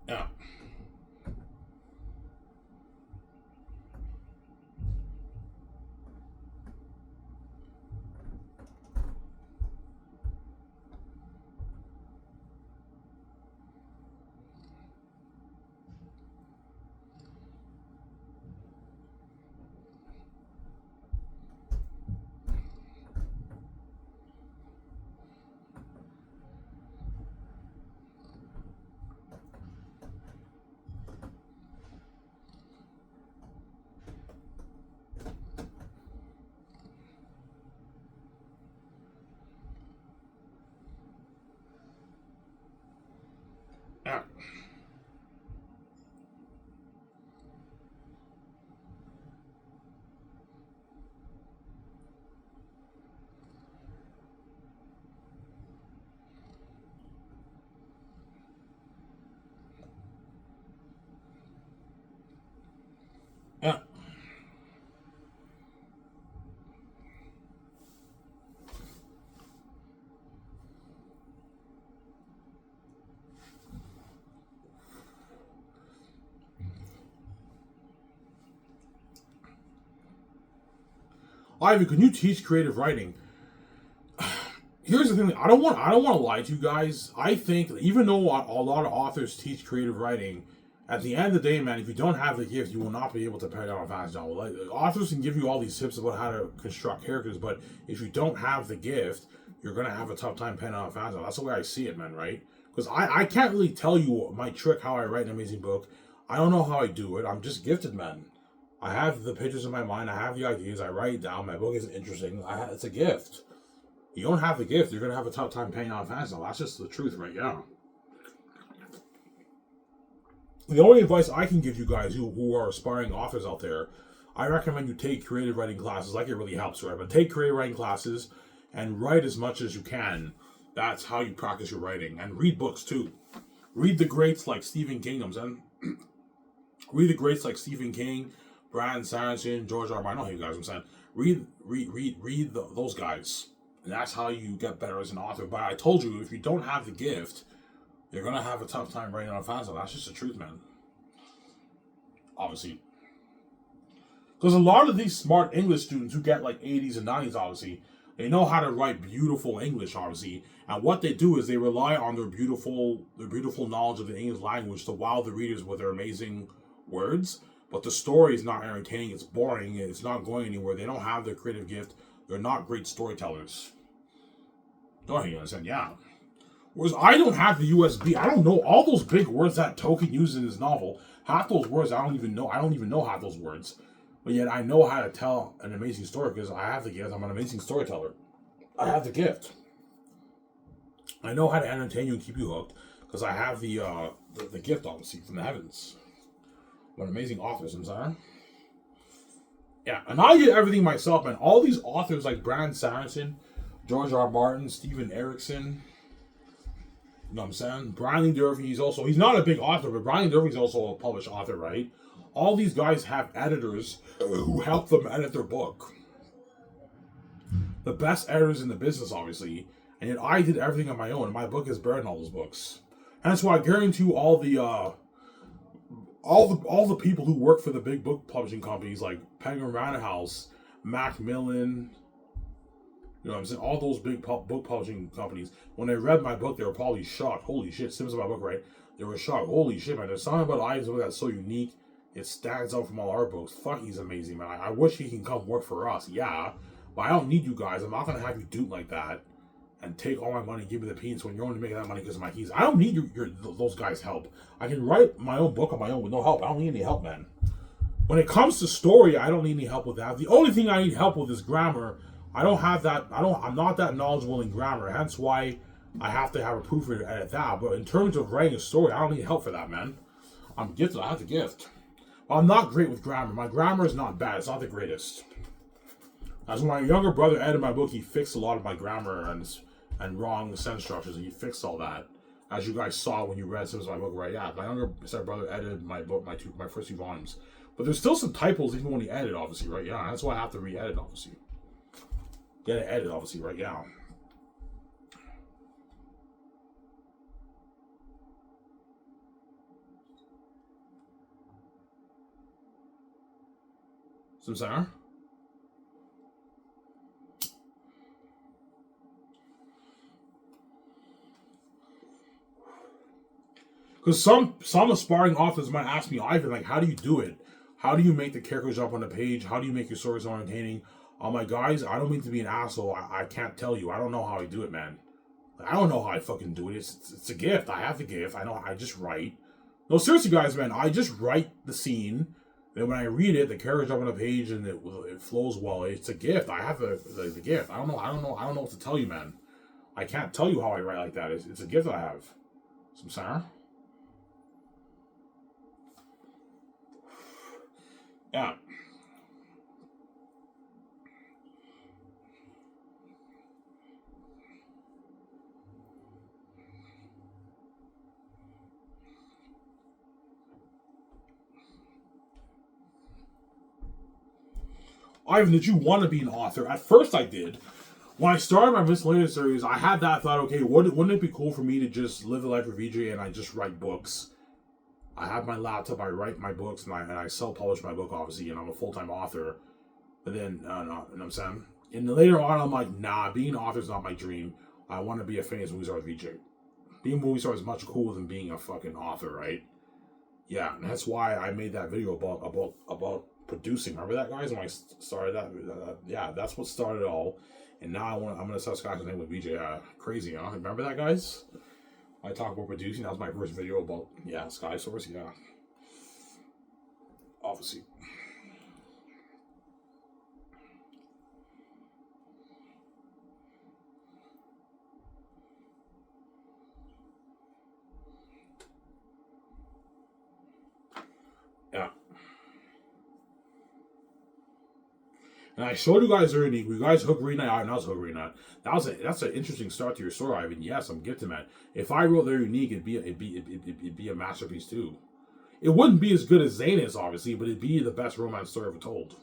Yeah. Yeah. Yeah. Ivy, can you teach creative writing? Here's the thing. I don't want to lie to you guys. I think that even though a lot of authors teach creative writing, at the end of the day, man, if you don't have the gift, you will not be able to pen down a fast novel. Like, authors can give you all these tips about how to construct characters, but if you don't have the gift, you're gonna have a tough time penning out a fast novel. That's the way I see it, man. Right? Because I can't really tell you my trick how I write an amazing book. I don't know how I do it. I'm just gifted, man. I have the pictures in my mind. I have the ideas. I write it down. My book is interesting. It's a gift. You don't have the gift, you're gonna have a tough time paying off fast. That's just the truth, right? Yeah. The only advice I can give you guys who are aspiring authors out there, I recommend you take creative writing classes. Like, it really helps, right? But take creative writing classes and write as much as you can. That's how you practice your writing. And read books too. Read the greats like Stephen King. Read the greats like Stephen King, Brandon Sanderson, George R. R. Martin. I know you guys. I'm saying read those guys. And that's how you get better as an author. But I told you, if you don't have the gift, you're going to have a tough time writing on a fast novel. That's just the truth, man. Obviously. Because a lot of these smart English students who get like 80s and 90s, obviously, they know how to write beautiful English, obviously. And what they do is they rely on their beautiful knowledge of the English language to wow the readers with their amazing words. But the story is not entertaining. It's boring. It's not going anywhere. They don't have the creative gift. They're not great storytellers. Don't you understand? Yeah. Whereas I don't have the USB. I don't know all those big words that Tolkien uses in his novel. Half those words I don't even know. I don't even know half those words. But yet I know how to tell an amazing story because I have the gift. I'm an amazing storyteller. I have the gift. I know how to entertain you and keep you hooked because I have the gift obviously from the heavens. What amazing authors, I'm sorry. Yeah, and I did everything myself, man. All these authors like Brandon Sanderson, George R. Martin, Steven Erikson. You know what I'm saying? Brian Lee Durfee, he's not a big author, but Brian Durfee's also a published author, right? All these guys have editors who help them edit their book. The best editors in the business, obviously. And yet I did everything on my own, and my book is better than all those books. And that's why I guarantee you all the people who work for the big book publishing companies like Penguin Random House, Macmillan, you know what I'm saying? All those big book publishing companies, when they read my book, they were probably shocked. Holy shit, Sims my book, right? They were shocked. Holy shit, man. There's something about Ivan's book that's so unique. It stands out from all our books. Fuck, he's amazing, man. I wish he can come work for us. Yeah, but I don't need you guys. I'm not going to have you do it like that and take all my money, give me the peanuts when you're only making that money because of my keys. I don't need those guys' help. I can write my own book on my own with no help. I don't need any help, man. When it comes to story, I don't need any help with that. The only thing I need help with is grammar. I don't have that. I'm not that knowledgeable in grammar. Hence why I have to have a proofreader edit that. But in terms of writing a story, I don't need help for that, man. I'm gifted. I have the gift. But I'm not great with grammar. My grammar is not bad. It's not the greatest. As when my younger brother edited my book, he fixed a lot of my grammar and wrong sentence structures. And he fixed all that, as you guys saw when you read some of my book, right? Yeah, my younger brother edited my book, my first 2 volumes. But there's still some typos even when he edited, obviously, right? Yeah, that's why I have to re-edit, obviously. Get it edited, obviously, right? Yeah. Some saying? Because some aspiring authors might ask me, Ivan, like, how do you do it? How do you make the characters up on the page? How do you make your stories so entertaining? I'm like, guys, I don't mean to be an asshole. I can't tell you. I don't know how I do it, man. I don't know how I fucking do it. It's a gift. I have the gift. I just write. No, seriously, guys, man. I just write the scene. Then when I read it, the characters up on the page and it flows well. It's a gift. I have the gift. I don't know what to tell you, man. I can't tell you how I write like that. It's a gift that I have. Some Sarah? Yeah. Ivan, did you want to be an author? At first I did. When I started my miscellaneous series, I had that thought, okay, wouldn't it be cool for me to just live the life of VJ and I just write books? I have my laptop, I write my books, and I self-publish my book, obviously, and I'm a full-time author. But then, no, you know what I'm saying? And later on, I'm like, nah, being an author is not my dream. I want to be a famous movie star with VJ. Being a movie star is much cooler than being a fucking author, right? Yeah, and that's why I made that video about producing. Remember that, guys? When I started that, yeah, that's what started it all. And now I'm gonna start skydiving with VJ. Crazy, huh? Remember that, guys? I talk about producing. That was my first video about Sky Source. Yeah, obviously. Yeah. And I showed you guys already. You guys hook Green Knight out, and I was hook Green Knight. That's an interesting start to your story, Ivan. Yes, I'm gifted, man. If I wrote Very Unique, it'd be a masterpiece too. It wouldn't be as good as Xanus, obviously, but it'd be the best romance story ever told.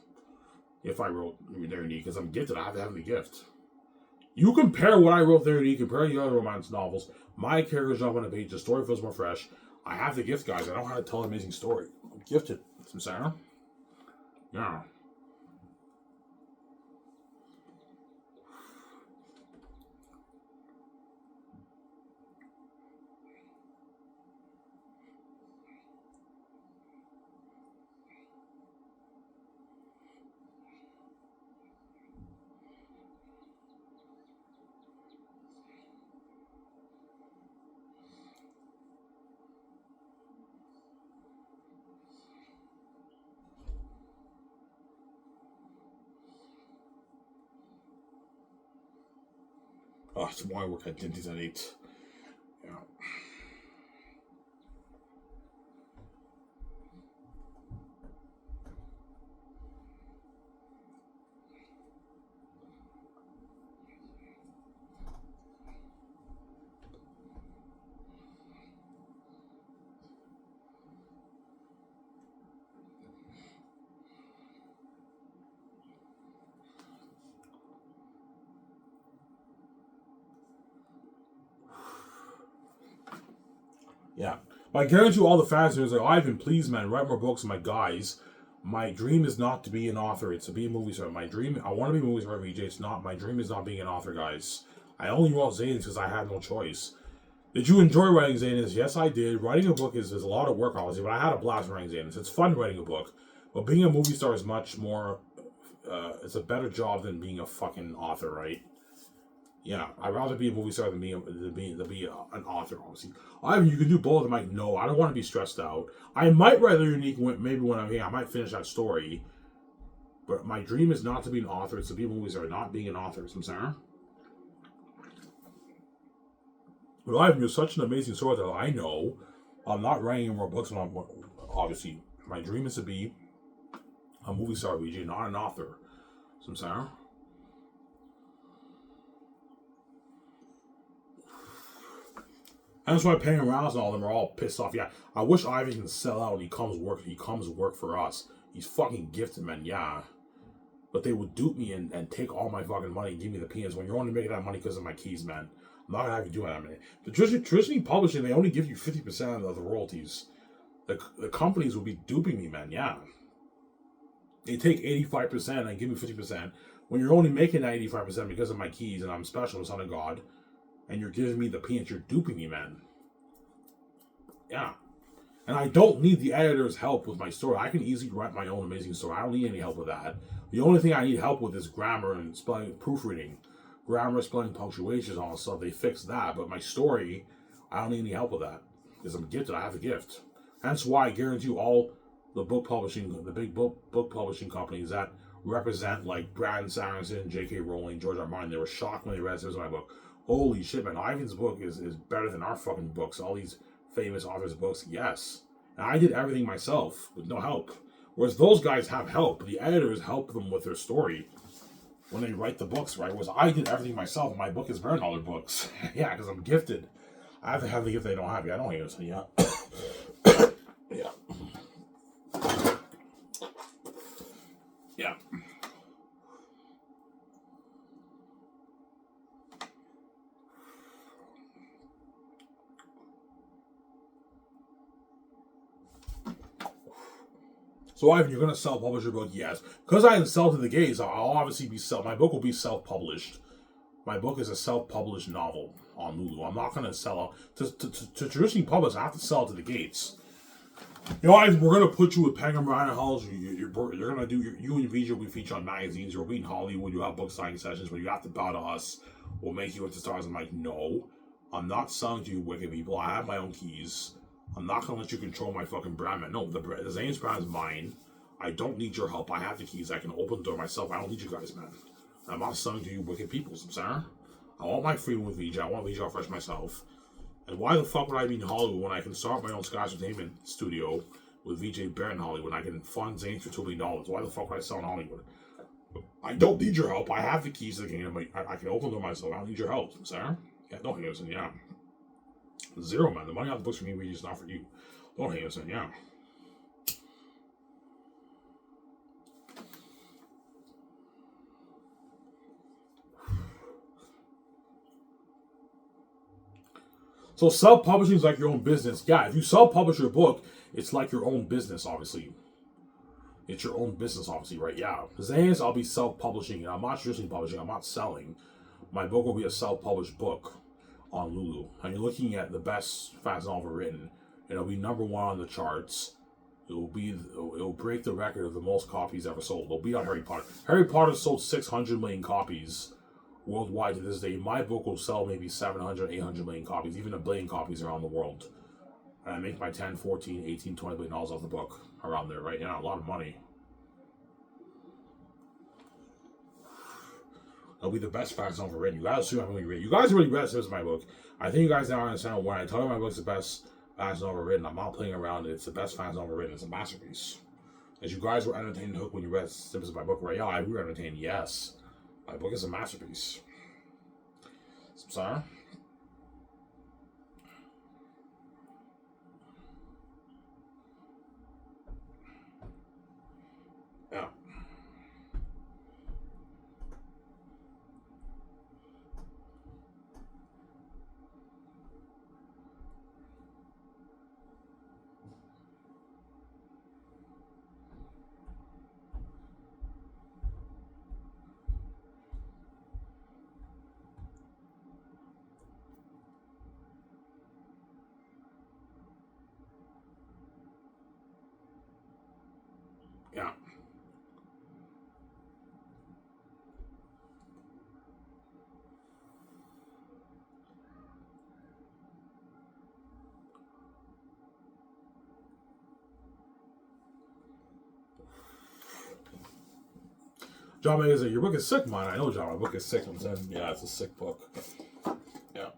If I wrote Very Unique, because I'm gifted, I have to have the gift. You compare what I wrote Very Unique, compare the other romance novels. My characters jump on a page. The story feels more fresh. I have the gift, guys. I know how to tell an amazing story. I'm gifted. Some Sarah. Yeah. Oh, tomorrow I work at Denny's at 8. Yeah. Yeah. But I guarantee you all the fans are like, Ivan, please, man, write more books. My guys, my dream is not to be an author. It's to be a movie star. My dream, I want to be a movie star, VJ. It's not, my dream is not being an author, guys. I only wrote Xanus because I had no choice. Did you enjoy writing Xanus? Yes, I did. Writing a book is a lot of work, obviously, but I had a blast writing Xanus. It's fun writing a book. But being a movie star is much more, it's a better job than being a fucking author, right? Yeah, I'd rather be a movie star than be an author, obviously. I mean, you can do both. I'm like, no, I don't want to be stressed out. I might write a unique, maybe when I'm here, I might finish that story. But my dream is not to be an author, it's to be a movie star, not being an author. I'm saying? But Ivan, you're such an amazing storyteller. I know I'm not writing more books. Obviously, my dream is to be a movie star, VJ, not an author. So I'm saying? And that's why Penny and Rouse and all of them are all pissed off. Yeah, I wish Ivan can sell out and he comes work for us. He's fucking gifted, man, yeah. But they would dupe me and take all my fucking money and give me the peanuts when you're only making that money because of my keys, man. I'm not gonna have you do that, man. The traditionally publishing, they only give you 50% of the royalties. The companies will be duping me, man, yeah. They take 85% and give me 50%. When you're only making that 85% because of my keys and I'm special, son of God, and you're giving me the peanuts, you're duping me, man. Yeah. And I don't need the editor's help with my story. I can easily write my own amazing story. I don't need any help with that. The only thing I need help with is grammar and spelling, proofreading. Grammar, spelling, punctuations, all that stuff. They fix that. But my story, I don't need any help with that. Because I'm gifted. I have a gift. That's why I guarantee you all the book publishing, the big book publishing companies that represent like Brandon Sanderson, J.K. Rowling, George R. Martin, they were shocked when they read this my book. Holy shit, man. Ivan's book is better than our fucking books. All these famous authors' books, yes. And I did everything myself with no help. Whereas those guys have help. The editors help them with their story when they write the books, right? Whereas I did everything myself. My book is better than all their books. Yeah, because I'm gifted. I have to have the gift they don't have. Yeah, I don't hear this. Yeah. Yeah. Yeah. So Ivan, you're gonna self-publish your book? Yes. Because I insulted the gays, I'll obviously be my book will be self-published. My book is a self-published novel on Lulu. I'm not gonna sell out to traditionally publish. I have to sell it to the gates. You know, Ivan, we're gonna put you with Penguin Ryan Halls. You're gonna do you and VJ will be featured on magazines. You'll be in Hollywood. You have book signing sessions, but you have to bow to us. We'll make you into stars. I'm like, no, I'm not selling to you, wicked people. I have my own keys. I'm not gonna let you control my fucking brand, man. No, the Xanus brand is mine. I don't need your help. I have the keys. I can open the door myself. I don't need you guys, man. I'm not selling to you, wicked people. I'm sorry. I want my freedom with VJ. I want VJ off fresh myself. And why the fuck would I be in Hollywood when I can start my own Scotch Entertainment studio with VJ Bear in Hollywood? I can fund Xanus for $2 million. Why the fuck would I sell in Hollywood? I don't need your help. I have the keys to the kingdom. I can open the door myself. I don't need your help. I'm sorry. Yeah, don't hate us. Yeah. Zero, man. The money out the books for me, VJ, is not for you. Don't hate us. Yeah. So self-publishing is like your own business. Yeah, if you self-publish your book, it's like your own business, obviously. It's your own business, obviously, right? Yeah. Xanus, I'll be self-publishing. I'm not traditionally publishing. I'm not selling. My book will be a self-published book on Lulu. And you're looking at the best fast novel written. It'll be number one on the charts. It'll break the record of the most copies ever sold. It'll beat out Harry Potter. Harry Potter sold 600 million copies worldwide to this day. My book will sell maybe 700, 800 million copies, even 1 billion copies around the world. And I make my 10, 14, 18, 20 billion dollars off the book around there, right? Yeah, a lot of money. It'll be the best fast novel written. You guys assume I'm really read. You guys really read my book. I think you guys now understand when I tell you my book's the best fast novel written. I'm not playing around. It's the best fast novel written. It's a masterpiece. As you guys were entertained and hooked when you read snippets of my book, right? Yeah, we were entertained. Yes. My book is a masterpiece. Sorry? Yeah. John May is like, your book is sick, man. I know, John, my book is sick. I'm saying, yeah, it's a sick book. Yeah.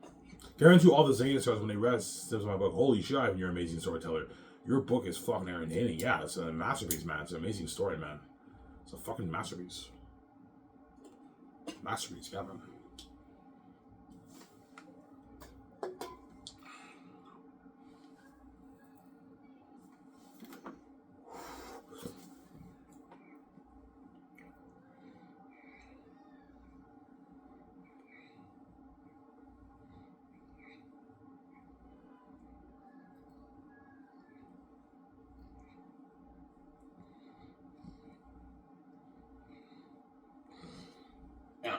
Guarantee all the Xanus stars when they read my book, holy shit, Ivan, you're an amazing storyteller. Your book is fucking entertaining. Yeah, it's a masterpiece, man. It's an amazing story, man. It's a fucking masterpiece. Masterpiece, yeah, man. Yeah.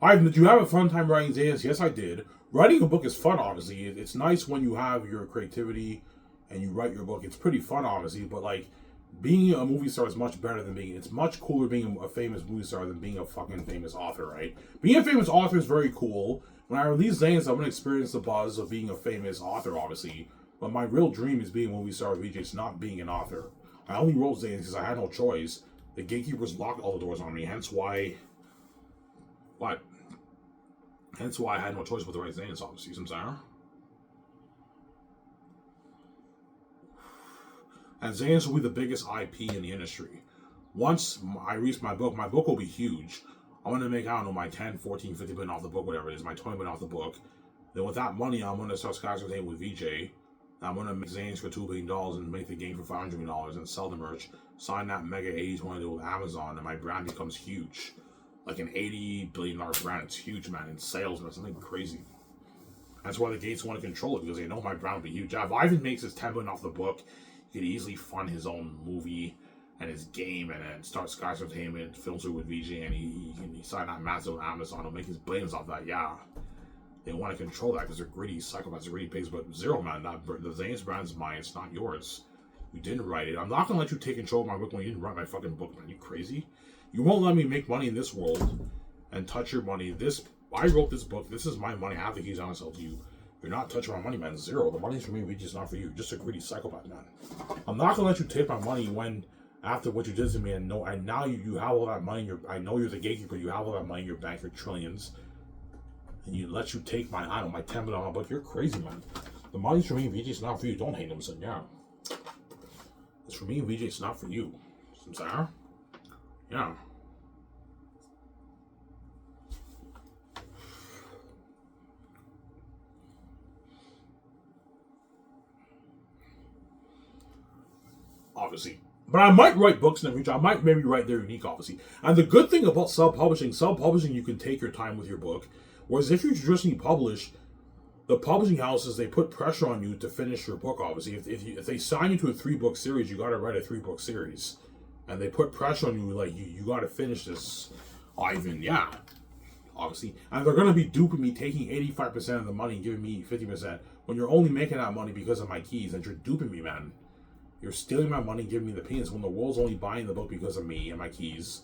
Ivan, did you have a fun time writing Xanus? Yes, I did. Writing a book is fun, obviously. It's nice when you have your creativity and you write your book. It's pretty fun, obviously, but like being a movie star is much better than it's much cooler being a famous movie star than being a fucking famous author, right? Being a famous author is very cool. When I release Xanus, I'm going to experience the buzz of being a famous author, obviously. But my real dream is being a movie star with VJ. It's not being an author. I only wrote Xanus because I had no choice. The gatekeepers locked all the doors on me, hence why... What? Hence why I had no choice but to write Xanus, obviously. You know what I'm saying? And Xanus will be the biggest IP in the industry. Once I release my book will be huge. I'm going to make, I don't know, my 10, 14, 50 billion off the book, whatever it is, my 20 billion off the book. Then with that money, I'm going to start skyscraping with VJ. I'm going to make Xanus for $2 billion and make the game for $500 million and sell the merch. Sign that mega 80-20 deal with Amazon, and my brand becomes huge. Like an $80 billion brand. It's huge, man. In sales, man. Something crazy. That's why the Gates want to control it, because they know my brand will be huge. If Ivan makes his $10 billion off the book, he could easily fund his own movie and his game and then start Skies Entertainment, films it with VJ, and he sign that massive with Amazon. He'll make his billions off that, yeah. They want to control that because they're greedy psychopaths, they're greedy pigs, but zero, man. The Xanus brand's mine, it's not yours. You didn't write it. I'm not going to let you take control of my book when you didn't write my fucking book, man. You crazy? You won't let me make money in this world and touch your money. I wrote this book. This is my money. I have the keys on myself to you. You're not touching my money, man. Zero. The money's for me. It's not for you. You're just a greedy psychopath, man. I'm not gonna let you take my money when after what you did to me, and now you have all that money. I know you're the gatekeeper. You have all that money in your bank, your trillions, and you let you take my my $10 billion book. You're crazy, man. The money's for me. VJ, it's not for you. Don't hate him, son. Yeah, it's for me. VJ, it's not for you. I'm sorry. Yeah. Obviously. But I might write books in the future. I might maybe write their unique, obviously. And the good thing about self-publishing, you can take your time with your book. Whereas if you traditionally publish, the publishing houses, they put pressure on you to finish your book, obviously. If they sign you to a 3-book series, you got to write a 3-book series. And they put pressure on you, like, you got to finish this, Ivan, yeah. Obviously. And they're going to be duping me, taking 85% of the money and giving me 50%. When you're only making that money because of my keys, and you're duping me, man. You're stealing my money and giving me the peanuts when the world's only buying the book because of me and my keys.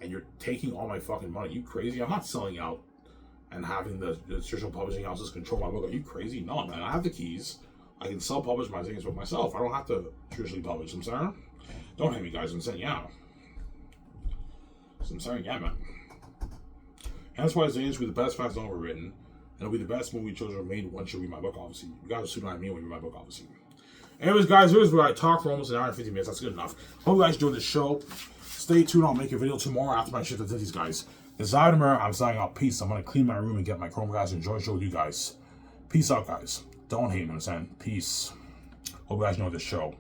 And you're taking all my fucking money. You crazy? I'm not selling out and having the traditional publishing houses control my book. Are you crazy? No, man. I have the keys. I can self-publish my things with myself. I don't have to traditionally publish. I'm sorry. Don't hate me, guys. I'm saying, yeah. I'm saying, yeah, man. And that's why Xanus will be the best fast novel written. And it'll be the best movie children made once you read my book, obviously. You guys assume I mean when you read my book, obviously. Anyways, guys, here's where I talk for almost an hour and 50 minutes. That's good enough. Hope you guys enjoyed the show. Stay tuned. I'll make a video tomorrow after my shift to these guys. This is Vladimir. I'm signing out. Peace. I'm going to clean my room and get my Chromecast and enjoy the show with you guys. Peace out, guys. Don't hate me, I'm saying. Peace. Hope you guys enjoyed the show.